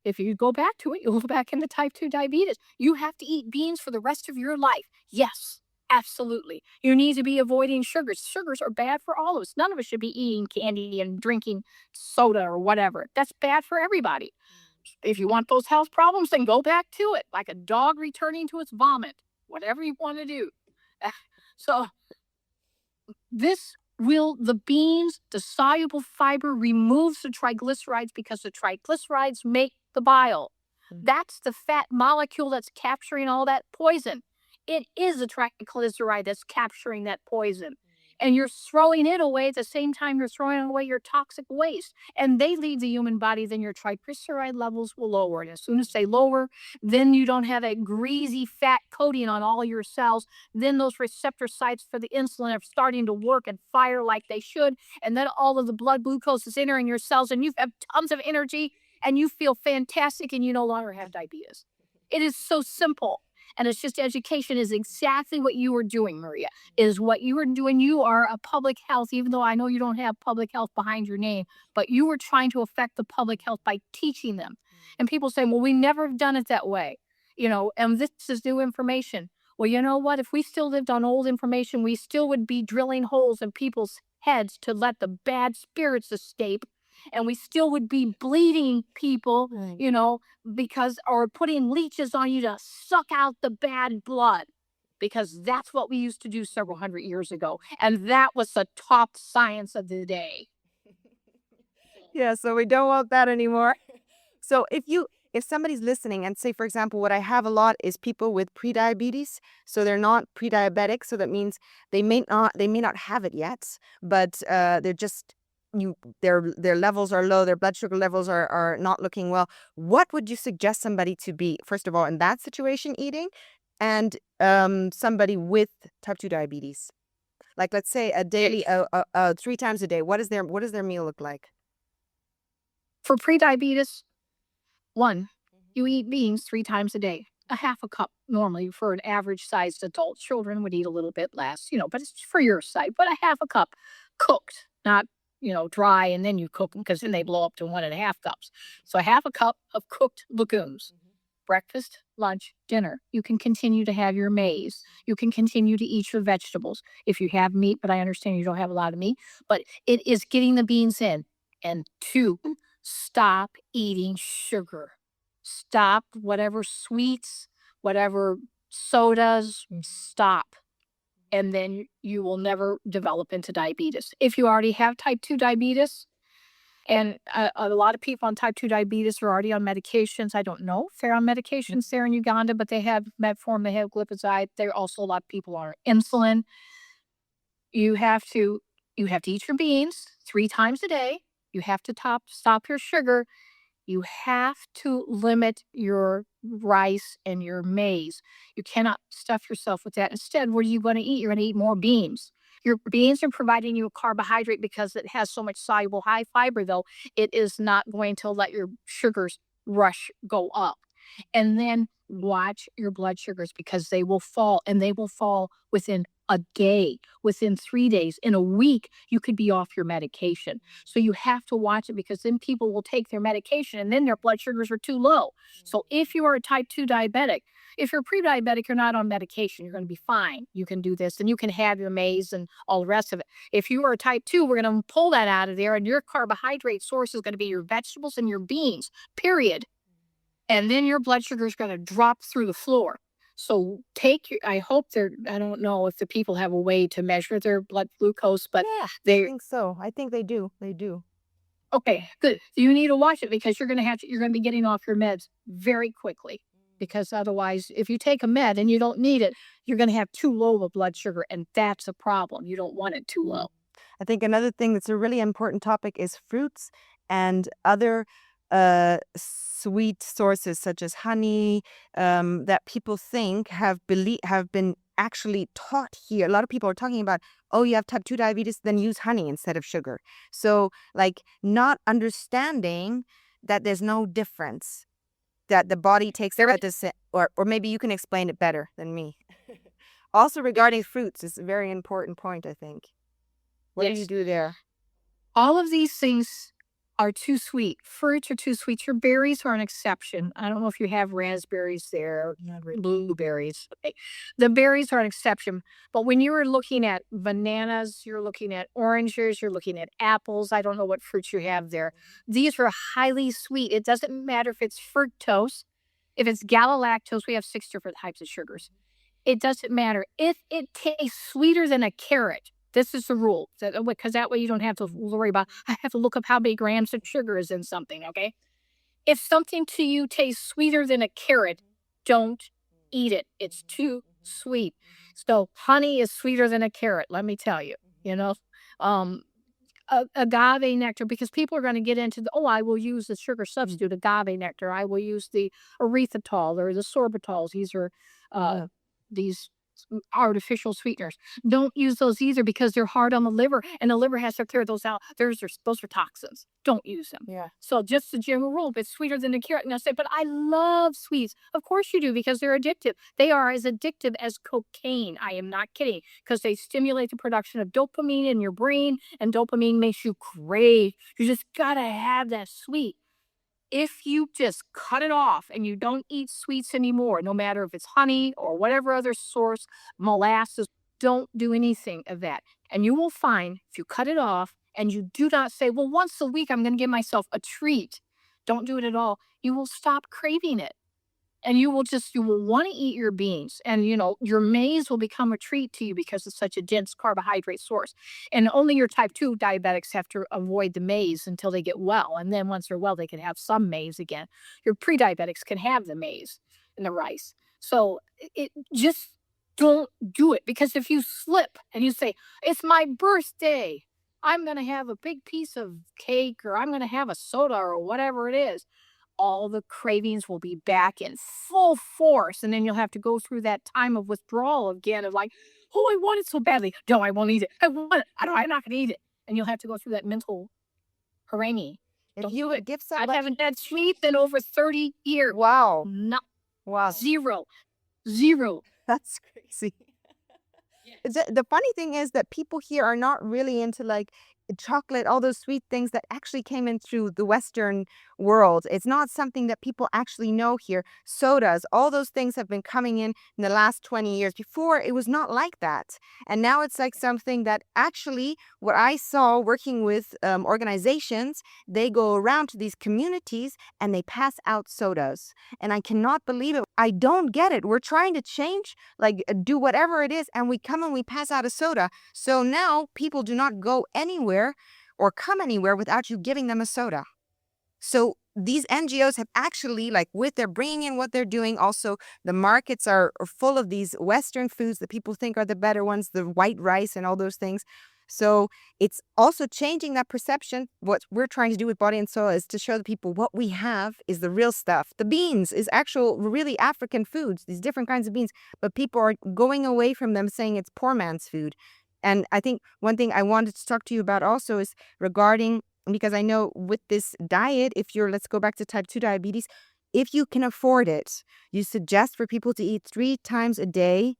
If you go back to it, you'll go back into type 2 diabetes. You have to eat beans for the rest of your life. Yes, absolutely. You need to be avoiding sugars. Sugars are bad for all of us. None of us should be eating candy and drinking soda or whatever. That's bad for everybody. If you want those health problems, then go back to it, like a dog returning to its vomit. whatever you want to do. So the beans, the soluble fiber removes the triglycerides because the triglycerides make the bile. That's the fat molecule that's capturing all that poison. It is a triglyceride that's capturing that poison. And you're throwing it away at the same time you're throwing away your toxic waste. And they leave the human body, then your triglyceride levels will lower. And as soon as they lower, then you don't have a greasy fat coating on all your cells. Then those receptor sites for the insulin are starting to work and fire like they should. And then all of the blood glucose is entering your cells, and you have tons of energy and you feel fantastic and you no longer have diabetes. It is so simple. And it's just education is exactly what you are doing, Maria, is what you are doing. You are a public health, even though I know you don't have public health behind your name, but you are trying to affect the public health by teaching them. And people say, well, we never have done it that way, and this is new information. Well, you know what? If we still lived on old information, we still would be drilling holes in people's heads to let the bad spirits escape. And we still would be bleeding people, Right. because, or putting leeches on you to suck out the bad blood, because that's what we used to do several hundred years ago. And that was the top science of the day. Yeah, so we don't want that anymore. So if somebody's listening and say, for example, what I have a lot is people with prediabetes, so they're not pre-diabetic, so that means they may not have it yet, but they're just their levels are low, their blood sugar levels are not looking well. What would you suggest somebody to be, first of all, in that situation eating, and somebody with type 2 diabetes? Like, let's say a daily, 3 times a day. What does their meal look like? For prediabetes, one, you eat beans 3 times a day, a half a cup normally for an average sized adult. Children would eat a little bit less, but it's for your site, but a half a cup cooked, not, dry and then you cook them because then they blow up to 1.5 cups. So a half a cup of cooked legumes, breakfast, lunch, dinner. You can continue to have your maize. You can continue to eat your vegetables if you have meat, but I understand you don't have a lot of meat. But it is getting the beans in. And two, stop eating sugar. Stop whatever sweets, whatever sodas, stop. And then you will never develop into diabetes. If you already have type 2 diabetes, and a lot of people on type 2 diabetes are already on medications. I don't know if they're on medications there in Uganda, but they have metformin, they have glipizide. There are also a lot of people on insulin. You have to you have to eat your beans 3 times a day. You have to stop your sugar. You have to limit your rice and your maize. You cannot stuff yourself with that. Instead, what are you going to eat? You're going to eat more beans. Your beans are providing you a carbohydrate because it has so much soluble high fiber, though, it is not going to let your sugars go up. And then watch your blood sugars because they will fall, and they will fall within a day, within 3 days. In a week, you could be off your medication. So you have to watch it because then people will take their medication and then their blood sugars are too low. So if you are a type 2 diabetic, if you're pre diabetic, you're not on medication, you're going to be fine. You can do this and you can have your maize and all the rest of it. If you are a type 2, we're going to pull that out of there, and your carbohydrate source is going to be your vegetables and your beans, period. And then your blood sugar is going to drop through the floor. So I hope I don't know if the people have a way to measure their blood glucose, but Yeah, I they, think so. I think they do. They do. okay, good. You need to watch it because you're going to be getting off your meds very quickly. Because otherwise, if you take a med and you don't need it, you're going to have too low of blood sugar. And that's a problem. You don't want it too low. I think another thing that's a really important topic is fruits and other sweet sources such as honey, that people think have been actually taught here. A lot of people are talking about, oh, you have type 2 diabetes, then use honey instead of sugar. So, like, not understanding that there's no difference, that the body takes There, or maybe you can explain it better than me. Also, regarding fruits is a very important point, I think. What do you yes, do there? all of these things are too sweet. Fruits are too sweet. Your berries are an exception. I don't know if you have raspberries there, Not really. blueberries. Okay. The berries are an exception. But when you are looking at bananas, you're looking at oranges, you're looking at apples. I don't know what fruits you have there. These are highly sweet. It doesn't matter if it's fructose, if it's galactose, we have 6 different types of sugars. It doesn't matter. If it tastes sweeter than a carrot, this is the rule. Because that way you don't have to worry about, I have to look up how many grams of sugar is in something, okay? If something to you tastes sweeter than a carrot, don't eat it. It's too sweet. So honey is sweeter than a carrot, let me tell you, you know. Um, agave nectar, because people are going to get into the, oh, I will use the sugar substitute agave nectar. I will use the erythritol or the sorbitols. These are these artificial sweeteners. Don't use those either because they're hard on the liver, and the liver has to clear those out. Those are toxins. Don't use them. Yeah. So just the general rule, but it's sweeter than the carrot. And I say, but I love sweets. Of course you do, because they're addictive. They are as addictive as cocaine. I am not kidding, because they stimulate the production of dopamine in your brain, and dopamine makes you crave. You just gotta have that sweet. If you just cut it off and you don't eat sweets anymore, no matter if it's honey or whatever other source, molasses, don't do anything of that. And you will find, if you cut it off and you do not say, well, once a week, I'm going to give myself a treat, don't do it at all. You will stop craving it. And you will want to eat your beans, and your maize will become a treat to you because it's such a dense carbohydrate source. And only your type 2 diabetics have to avoid the maize until they get well, and then once they're well they can have some maize again. Your pre-diabetics can have the maize and the rice. So it just don't do it, because if you slip and you say, it's my birthday, I'm going to have a big piece of cake, or I'm going to have a soda, or whatever it is, all the cravings will be back in full force. And then you'll have to go through that time of withdrawal again of like, oh, I want it so badly. No, I won't eat it. I want it. I don't, I'm not going to eat it. And you'll have to go through that mental harangue. If Don't you do it. give I somebody, haven't had sweets in over 30 years. wow, No, wow, zero, zero. that's crazy. The funny thing is that people here are not really into like chocolate, all those sweet things that actually came in through the Western world. It's not something that people actually know here. Sodas, all those things have been coming in the last 20 years. Before, it was not like that. And now it's like something that actually, what I saw working with organizations, they go around to these communities and they pass out sodas. And I cannot believe it. I don't get it. We're trying to change, like do whatever it is, and we come and we pass out a soda. So now people do not go anywhere or come anywhere without you giving them a soda. So these NGOs have actually, like, with their bringing in what they're doing, also the markets are full of these Western foods that people think are the better ones, the white rice and all those things. So it's also changing that perception. What we're trying to do with Body and Soil is to show the people what we have is the real stuff. The beans is actual, really African foods, these different kinds of beans, but people are going away from them saying it's poor man's food. And I think one thing I wanted to talk to you about also is regarding, because I know with this diet, if you're, let's go back to type 2 diabetes, if you can afford it, you suggest for people to eat 3 times a day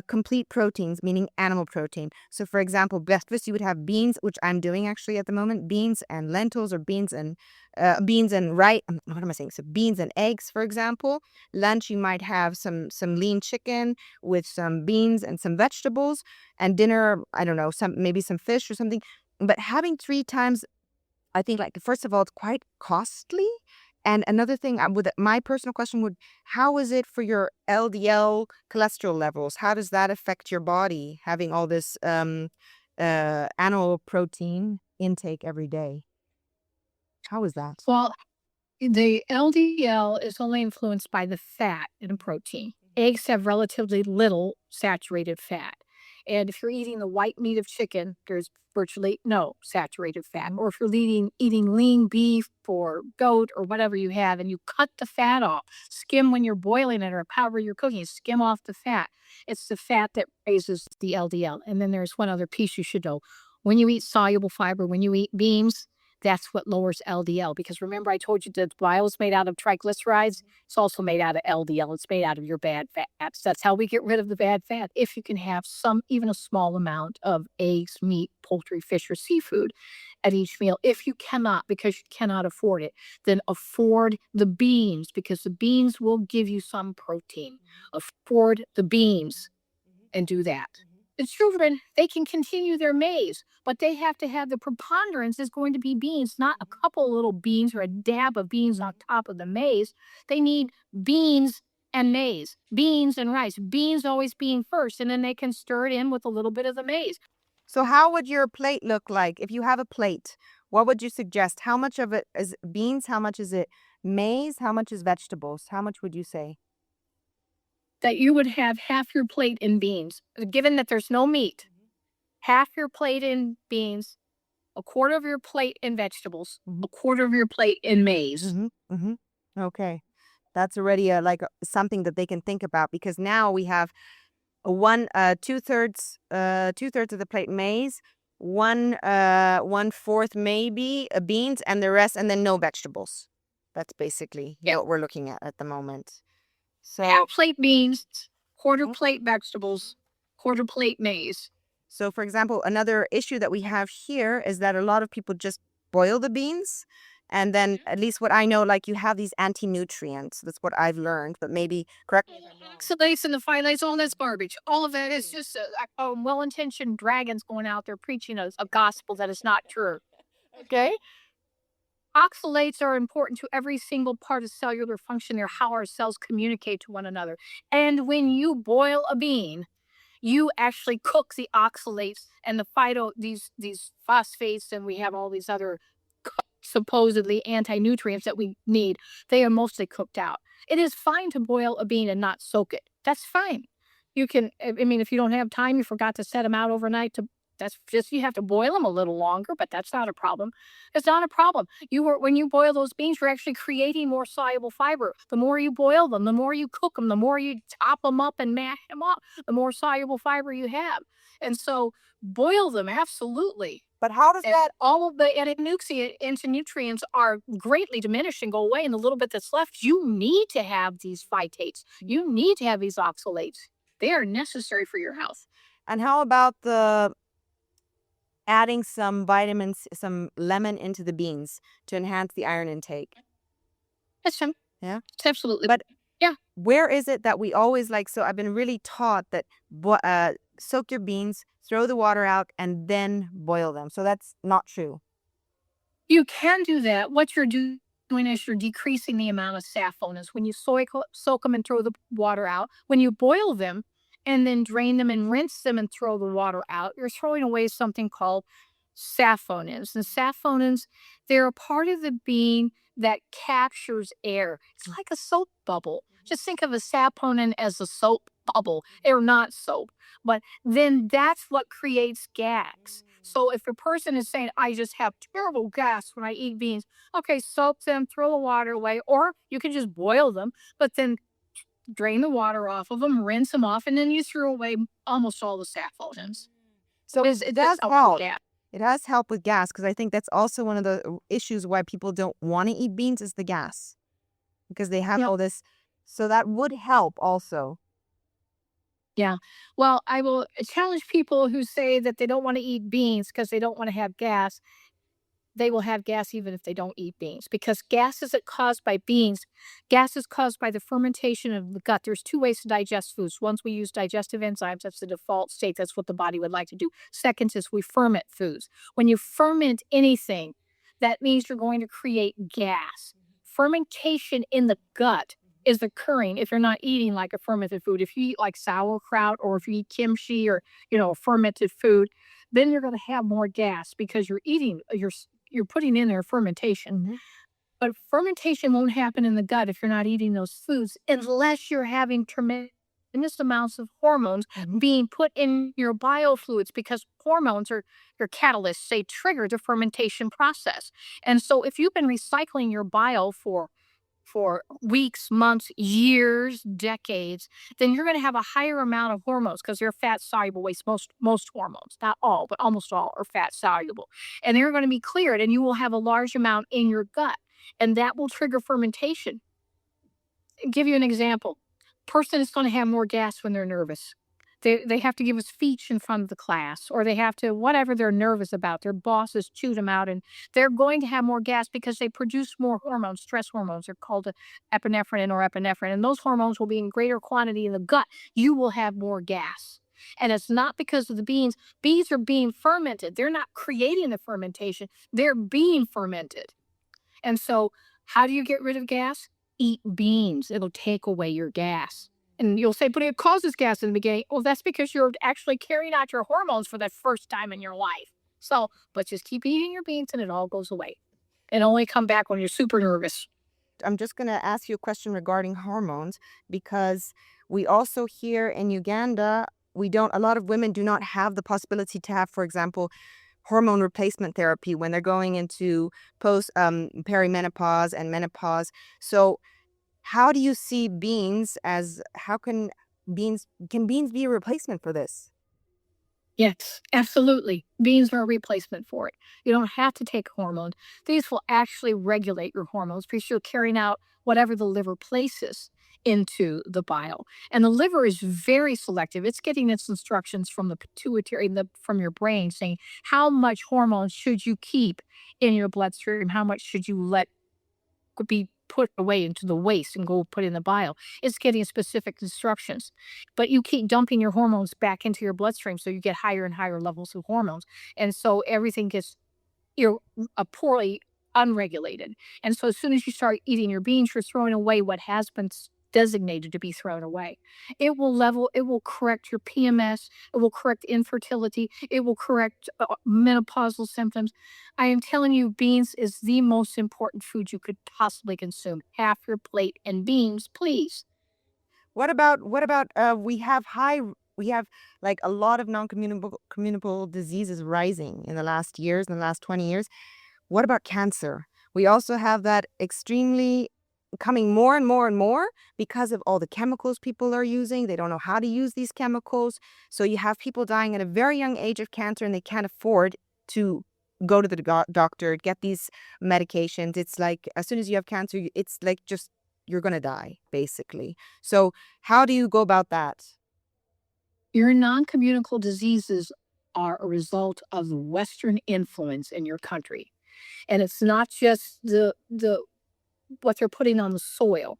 complete proteins, meaning animal protein. So for example, breakfast, you would have beans, which I'm doing actually at the moment, beans and lentils, or beans and rice. What am I saying? So beans and eggs, for example. Lunch, you might have some lean chicken with some beans and some vegetables. And dinner, I don't know, maybe some fish or something. But having 3 times, I think, like, first of all, it's quite costly. And another thing, with my personal question would, how is it for your LDL cholesterol levels? How does that affect your body, having all this animal protein intake every day? How is that? Well, the LDL is only influenced by the fat in protein. Eggs have relatively little saturated fat. And if you're eating the white meat of chicken, there's virtually no saturated fat. Or if you're eating lean beef or goat or whatever you have, and you cut the fat off, skim when you're boiling it or however you're cooking, skim off the fat. It's the fat that raises the LDL. And then there's one other piece you should know. When you eat soluble fiber, when you eat beans, that's what lowers LDL. Because remember, I told you that bile is made out of triglycerides. It's also made out of LDL. It's made out of your bad fats. That's how we get rid of the bad fat. If you can have even a small amount of eggs, meat, poultry, fish, or seafood at each meal. If you cannot, because you cannot afford it, then afford the beans, because the beans will give you some protein. Afford the beans and do that. The children, they can continue their maize, but they have to have, the preponderance is going to be beans, not a couple little beans or a dab of beans on top of the maize. They need beans and maize, beans and rice, beans always being first, and then they can stir it in with a little bit of the maize. So how would your plate look like? If you have a plate, what would you suggest? How much of it is beans? How much is it maize? How much is vegetables? How much would you say? That you would have half your plate in beans, given that there's no meat, half your plate in beans, a quarter of your plate in vegetables, a quarter of your plate in maize. Mm-hmm. Mm-hmm. Okay. That's already something that they can think about, because now we have two thirds of the plate maize, one fourth maybe beans, and the rest, and then no vegetables. That's basically Yeah. what we're looking at the moment. So Half plate beans, quarter Mhm. plate vegetables, quarter plate maize. So, for example, another issue that we have here is that a lot of people just boil the beans. And then, at least what I know, like, you have these anti-nutrients. That's what I've learned. But maybe, correct me if I'm wrong. Oxalates and the phthalates, all that's garbage. All of that is just well-intentioned dragons going out there preaching a gospel that is not true. Okay. Oxalates are important to every single part of cellular function. They're how our cells communicate to one another. And when you boil a bean, you actually cook the oxalates and the these phosphates, and we have all these other supposedly anti-nutrients that we need. They are mostly cooked out. It is fine to boil a bean and not soak it. That's fine. You can, I mean, if you don't have time, you forgot to set them out overnight to, that's just, you have to boil them a little longer, but that's not a problem. It's not a problem. When you boil those beans, you're actually creating more soluble fiber. The more you boil them, the more you cook them, the more you top them up and mash them up, the more soluble fiber you have. And so boil them, absolutely. But how does And that? all of the nutrients are greatly diminished and go away. And the little bit that's left, you need to have these phytates. You need to have these oxalates. They are necessary for your health. And how about the adding some vitamins, some lemon into the beans to enhance the iron intake? That's fine. Yeah. It's absolutely. But yeah. Where is it that we always like? So I've been really taught that soak your beans, throw the water out, and then boil them. So that's not true. You can do that. What you're doing is you're decreasing the amount of saffronins. When you soak them and throw the water out, when you boil them and then drain them and rinse them and throw the water out, you're throwing away something called saffronins. And saffronins, they're a part of the bean that captures air. It's like a soap bubble. Just think of a saponin as a soap bubble. They're not soap, but then that's what creates gas. So if a person is saying, I just have terrible gas when I eat beans, okay, soak them, throw the water away, or you can just boil them, but then drain the water off of them, rinse them off, and then you throw away almost all the saffronins. So It does does help help. with gas. It has help with gas, because I think that's also one of the issues why people don't want to eat beans is the gas, because they have Yep. all this. So that would help also. Yeah. Well, I will challenge people who say that they don't want to eat beans because they don't want to have gas. They will have gas even if they don't eat beans, because gas isn't caused by beans. Gas is caused by the fermentation of the gut. There's two ways to digest foods. Once we use digestive enzymes, that's the default state. That's what the body would like to do. Second is we ferment foods. When you ferment anything, that means you're going to create gas. Fermentation in the gut is occurring if you're not eating like a fermented food. If you eat like sauerkraut, or if you eat kimchi, or a fermented food, then you're going to have more gas because you're putting in there fermentation. But fermentation won't happen in the gut if you're not eating those foods, unless you're having tremendous amounts of hormones being put in your biofluids, because hormones are your catalysts. They trigger the fermentation process. And so if you've been recycling your bile for weeks, months, years, decades, then you're going to have a higher amount of hormones, because they're fat soluble waste. Most hormones, not all, but almost all, are fat soluble, and they're going to be cleared, and you will have a large amount in your gut, and that will trigger fermentation. Give you an example. Person is going to have more gas when they're nervous. They have to give a speech in front of the class, or they have to, whatever they're nervous about, their bosses chewed them out, and they're going to have more gas because they produce more hormones, stress hormones. They're called epinephrine and norepinephrine, and those hormones will be in greater quantity in the gut. You will have more gas. And it's not because of the beans. Beans are being fermented. They're not creating the fermentation. They're being fermented. And so how do you get rid of gas? Eat beans. It'll take away your gas. And you'll say, but it causes gas in the beginning. Well, that's because you're actually carrying out your hormones for the first time in your life. So, but just keep eating your beans and it all goes away. And only come back when you're super nervous. I'm just going to ask you a question regarding hormones because we also here in Uganda, a lot of women do not have the possibility to have, for example, hormone replacement therapy when they're going into post perimenopause and menopause. So how do you see beans as, how can beans be a replacement for this? Yes, absolutely. Beans are a replacement for it. You don't have to take hormones. These will actually regulate your hormones because you're carrying out whatever the liver places into the bile. And the liver is very selective. It's getting its instructions from the pituitary, from your brain, saying how much hormones should you keep in your bloodstream, how much should you let be put away into the waste and go put in the bile. It's getting specific instructions. But you keep dumping your hormones back into your bloodstream, so you get higher and higher levels of hormones. And so everything gets poorly unregulated. And so as soon as you start eating your beans, you're throwing away what has been designated to be thrown away. It will correct your PMS, it will correct infertility, it will correct menopausal symptoms. I am telling you, beans is the most important food you could possibly consume. Half your plate and beans, please. We have like a lot of non-communicable diseases rising in the last years, in the last 20 years. What about cancer? We also have that extremely coming more and more and more because of all the chemicals people are using. They don't know how to use these chemicals. So you have people dying at a very young age of cancer and they can't afford to go to the doctor, get these medications. It's like as soon as you have cancer, it's like just you're going to die, basically. So how do you go about that? Your non communicable diseases are a result of the Western influence in your country. And it's not just the what they're putting on the soil.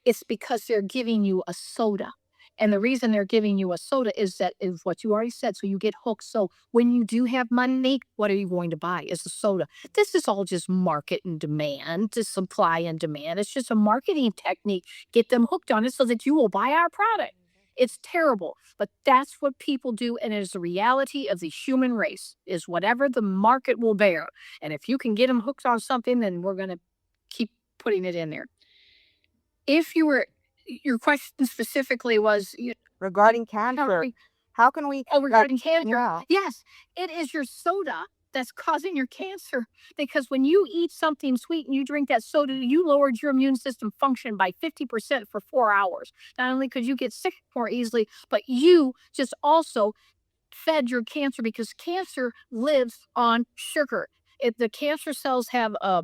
It's because they're giving you a soda. And the reason they're giving you a soda is what you already said. So you get hooked. So when you do have money, what are you going to buy? Is a soda. This is all just market and demand, just supply and demand. It's just a marketing technique. Get them hooked on it so that you will buy our product. It's terrible, but that's what people do, and it is the reality of the human race. Is whatever the market will bear, and if you can get them hooked on something, then we're going to keep putting it in there. If you were Your question specifically was, Regarding how cancer, we how can we, regarding cancer. yeah. Yes, it is your soda that's causing your cancer, because when you eat something sweet and you drink that soda, you lowered your immune system function by 50% for 4 hours. Not only could you get sick more easily, but you just also fed your cancer, because cancer lives on sugar. The cancer cells have a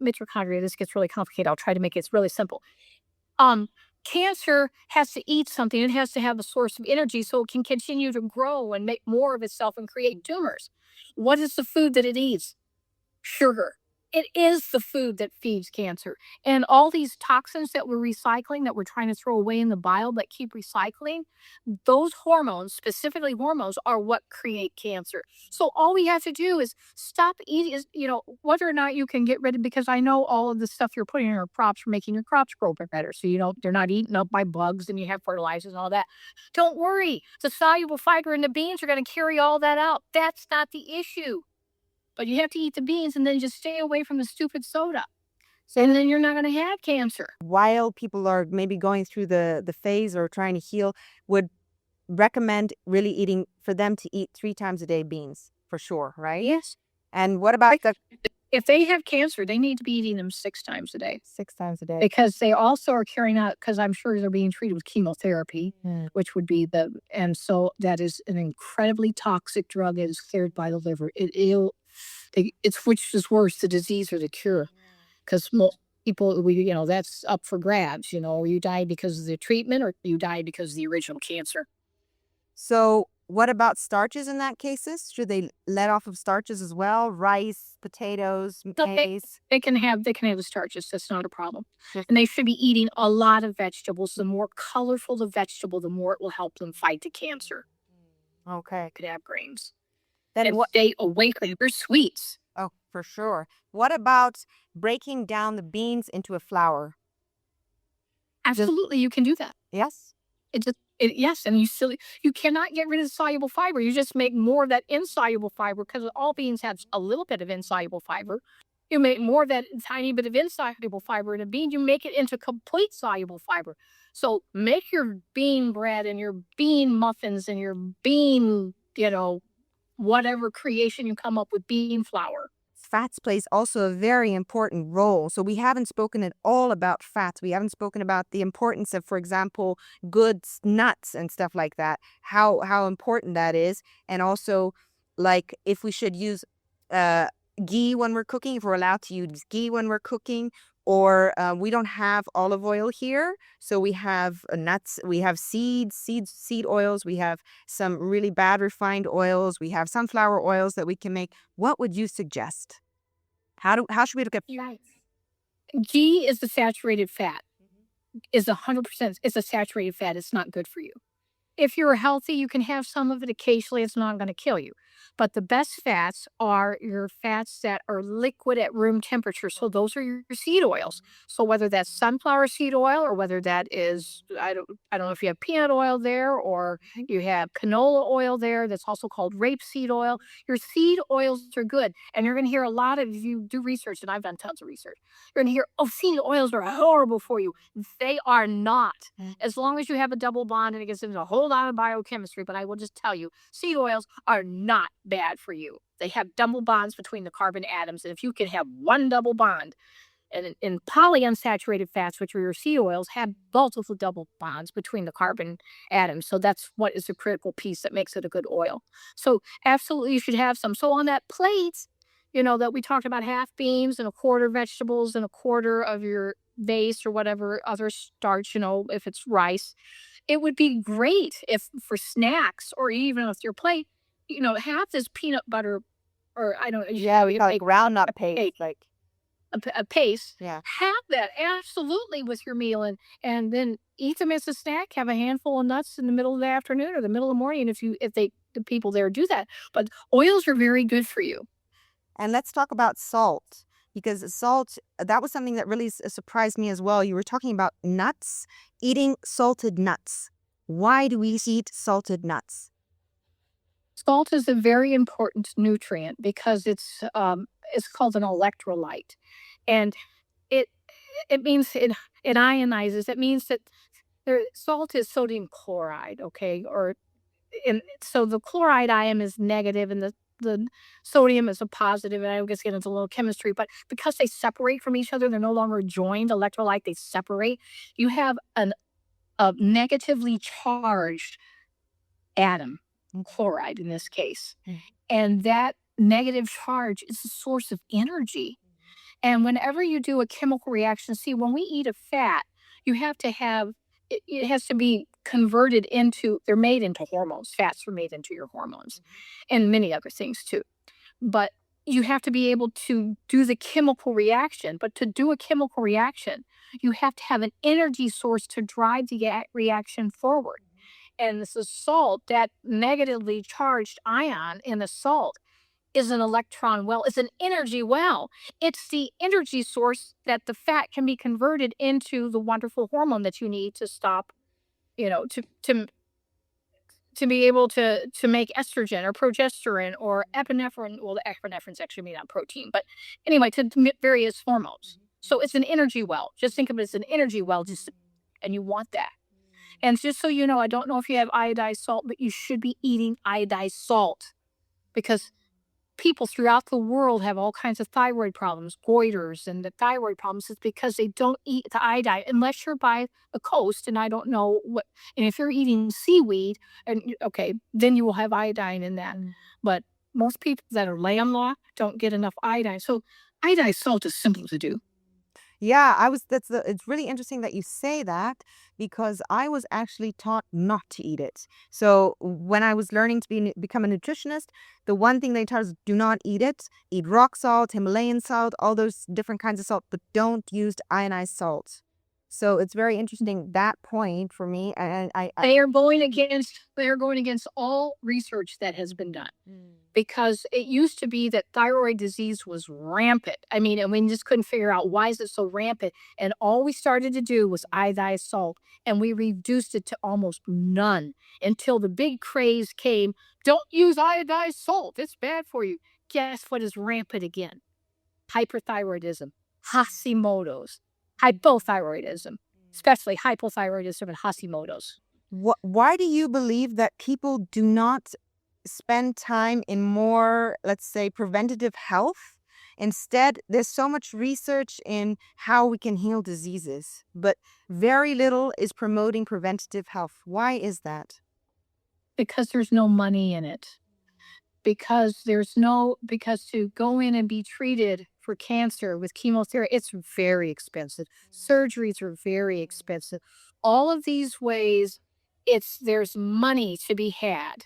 mitochondria. This gets really complicated. I'll try to make it really simple. um Cancer has to eat something. It has to have a source of energy so it can continue to grow and make more of itself and create tumors. What is the food that it eats? Sugar. It is the food that feeds cancer. And all these toxins that we're recycling, that we're trying to throw away in the bile, but keep recycling, those hormones, specifically hormones, are what create cancer. So all we have to do is stop eating, is, whether or not you can get rid of, because I know all of the stuff you're putting in your crops are making your crops grow better. So, they're not eaten up by bugs and you have fertilizers and all that. Don't worry. The soluble fiber in the beans are going to carry all that out. That's not the issue. But you have to eat the beans and then just stay away from the stupid soda. And then you're not going to have cancer. While people are maybe going through the phase or trying to heal, would recommend really eating, for them to eat 3 times a day beans for sure, right? Yes. And what about the If they have cancer, they need to be eating them 6 times a day, 6 times a day? because they also are carrying out, because I'm sure they're being treated with chemotherapy, Mm. which would be and so that is an incredibly toxic drug that is cleared by the liver. It's which is worse, the disease or the cure, because most people, that's up for grabs. You die because of the treatment or you die because of the original cancer. So what about starches in that cases? Should they let off of starches as well? Rice, potatoes, No, maize? they can have the starches. That's not a problem. Just- And they should be eating a lot of vegetables. The more colorful the vegetable, the more it will help them fight the cancer. Okay. Could have grains Then and what? stay awake from your sweets. Oh, for sure. What about breaking down the beans into a flour? Absolutely, you can do that. Yes. Yes, and you cannot get rid of soluble fiber. You just make more of that insoluble fiber because all beans have a little bit of insoluble fiber. You make more of that tiny bit of insoluble fiber in a bean. You make it into complete soluble fiber. So make your bean bread and your bean muffins and your bean, whatever creation you come up with, bean flour. Fats plays also a very important role. So we haven't spoken at all about fats. We haven't spoken about the importance of, for example, goods, nuts and stuff like that. How important that is, and also like if we should use uh, ghee when we're cooking, if we're allowed to use ghee when we're cooking, or we don't have olive oil here, so we have nuts, we have seed oils, we have some really bad refined oils, we have sunflower oils that we can make. What would you suggest? How should we look at Right. Ghee is the saturated fat. Is 100%. It's a saturated fat. It's not good for you. If you're healthy, you can have some of it occasionally. It's not going to kill you. But the best fats are your fats that are liquid at room temperature. So those are your seed oils. So whether that's sunflower seed oil or whether that is, I don't know if you have peanut oil there or you have canola oil there. That's also called rapeseed oil. Your seed oils are good. And you're going to hear a lot of, if you do research, and I've done tons of research, you're going to hear, oh, seed oils are horrible for you. They are not. As long as you have a double bond, and it gets into a whole lot of biochemistry, but I will just tell you, seed oils are not bad for you. They have double bonds between the carbon atoms, and if you can have one double bond, and in polyunsaturated fats, which are your seed oils, have multiple double bonds between the carbon atoms. So that's what is the critical piece that makes it a good oil. So absolutely, you should have some. So on that plate, that we talked about, half beans and a quarter vegetables and a quarter of your base or whatever other starch, if it's rice, it would be great if for snacks or even with your plate, have this peanut butter, or I don't, Yeah, we call it groundnut a, paste. Like, a paste. yeah. Have that absolutely with your meal, and then eat them as a snack. Have a handful of nuts in the middle of the afternoon or the middle of the morning if the people there do that. But oils are very good for you. And let's talk about salt, because salt, that was something that really surprised me as well. You were talking about nuts, eating salted nuts. Why do we eat salted nuts? Salt is a very important nutrient because it's called an electrolyte, and it it means it ionizes. It means that salt is sodium chloride, okay, and so the chloride ion is negative, and the sodium is a positive. And I guess get into a little chemistry, but because they separate from each other, they're no longer joined electrolyte. They separate. You have a negatively charged atom, chloride in this case. And that negative charge is a source of energy. And whenever you do a chemical reaction, see, when we eat a fat, you have to have it has to be converted into, they're made into hormones. Fats are made into your hormones and many other things too. But you have to be able to do the chemical reaction. But to do a chemical reaction, you have to have an energy source to drive the reaction forward. And this is salt, that negatively charged ion in the salt is an electron well, it's an energy well. It's the energy source that the fat can be converted into the wonderful hormone that you need to stop, you know, to be able to make estrogen or progesterone or epinephrine. Well, the epinephrine's actually made on protein, but anyway, to various hormones. So it's an energy well. Just think of it as an energy well, and you want that. And just so you know, I don't know if you have iodized salt, but you should be eating iodized salt because people throughout the world have all kinds of thyroid problems, goiters, and the thyroid problems is because they don't eat the iodine unless you're by the coast. And I don't know what, and if you're eating seaweed, and okay, then you will have iodine in that. But most people that are landlocked don't get enough iodine. So iodized salt is simple to do. Yeah, it's really interesting that you say that, because I was actually taught not to eat it. So when I was learning to become a nutritionist, the one thing they taught us, do not eat it. Eat rock salt, Himalayan salt, all those different kinds of salt, but don't use ionized salt. So it's very interesting, that point for me. And I They are going against all research that has been done Mm. because it used to be that thyroid disease was rampant. I mean, and we just couldn't figure out why is it so rampant. And all we started to do was iodized salt, and we reduced it to almost none until the big craze came. Don't use iodized salt; it's bad for you. Guess what is rampant again? Hyperthyroidism, Hashimoto's, hypothyroidism, especially hypothyroidism and Hashimoto's. Why do you believe that people do not spend time in more, let's say, preventative health? Instead, there's so much research in how we can heal diseases, but very little is promoting preventative health. Why is that? Because there's no money in it. Because to go in and be treated for cancer with chemotherapy, it's very expensive. Surgeries are very expensive. All of these ways, there's money to be had.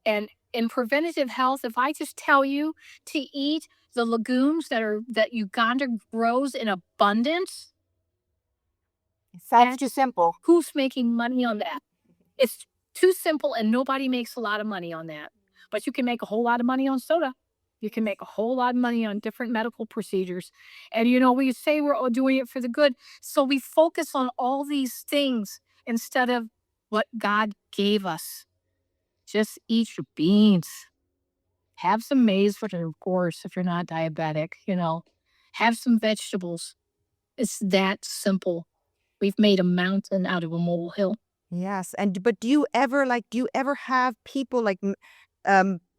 And in preventative health, if I just tell you to eat the legumes that Uganda grows in abundance, It sounds too simple. who's making money on that? It's too simple and nobody makes a lot of money on that. But you can make a whole lot of money on soda. You can make a whole lot of money on different medical procedures. And we say we're all doing it for the good. So we focus on all these things instead of what God gave us. Just eat your beans. Have some maize for of course, if you're not diabetic. Have some vegetables. It's that simple. We've made a mountain out of a molehill. Yes, and but do you ever have people like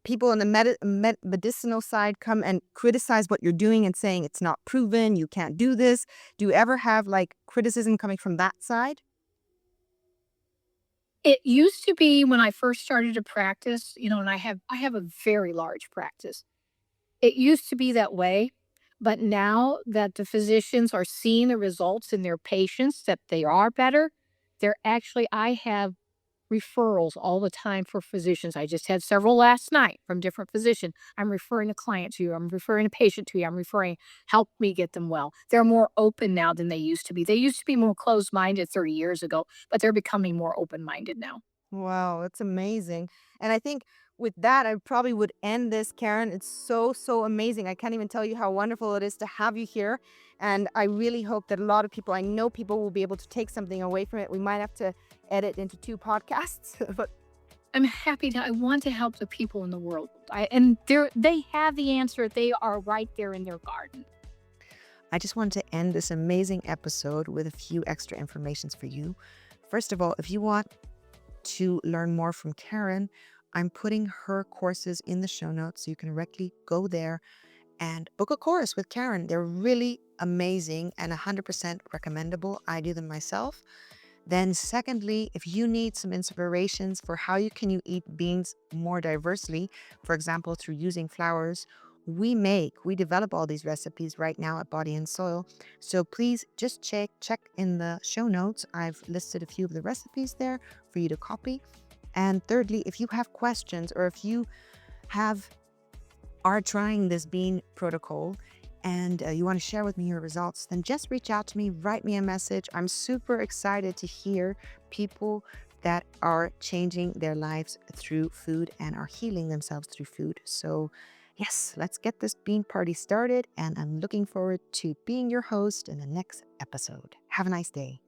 people on the medicinal side come and criticize what you're doing and saying it's not proven, you can't do this? Do you ever have like criticism coming from that side? It used to be when I first started to practice, and I have a very large practice. It used to be that way, but now that the physicians are seeing the results in their patients that they are better, I have referrals all the time for physicians. I just had several last night from different physicians. I'm referring a client to you. I'm referring a patient to you. I'm referring, help me get them well. They're more open now than they used to be. They used to be more closed minded 30 years ago, but they're becoming more open minded now. Wow, that's amazing. And I think with that, I probably would end this, Karen. It's so, so amazing. I can't even tell you how wonderful it is to have you here. And I really hope that a lot of people, I know people will be able to take something away from it. We might have to edit into 2 podcasts, but I want to help the people in the world. And they have the answer. They are right there in their garden. I just wanted to end this amazing episode with a few extra informations for you. First of all, if you want to learn more from Karen, I'm putting her courses in the show notes so you can directly go there and book a course with Karen. They're really amazing and 100% recommendable. I do them myself. Then secondly, if you need some inspirations for how you eat beans more diversely, for example, through using flours, we develop all these recipes right now at Body and Soil. So please just check in the show notes. I've listed a few of the recipes there for you to copy. And thirdly, if you have questions or if you are trying this bean protocol and you want to share with me your results, then just reach out to me, write me a message. I'm super excited to hear people that are changing their lives through food and are healing themselves through food. So yes, let's get this bean party started. And I'm looking forward to being your host in the next episode. Have a nice day.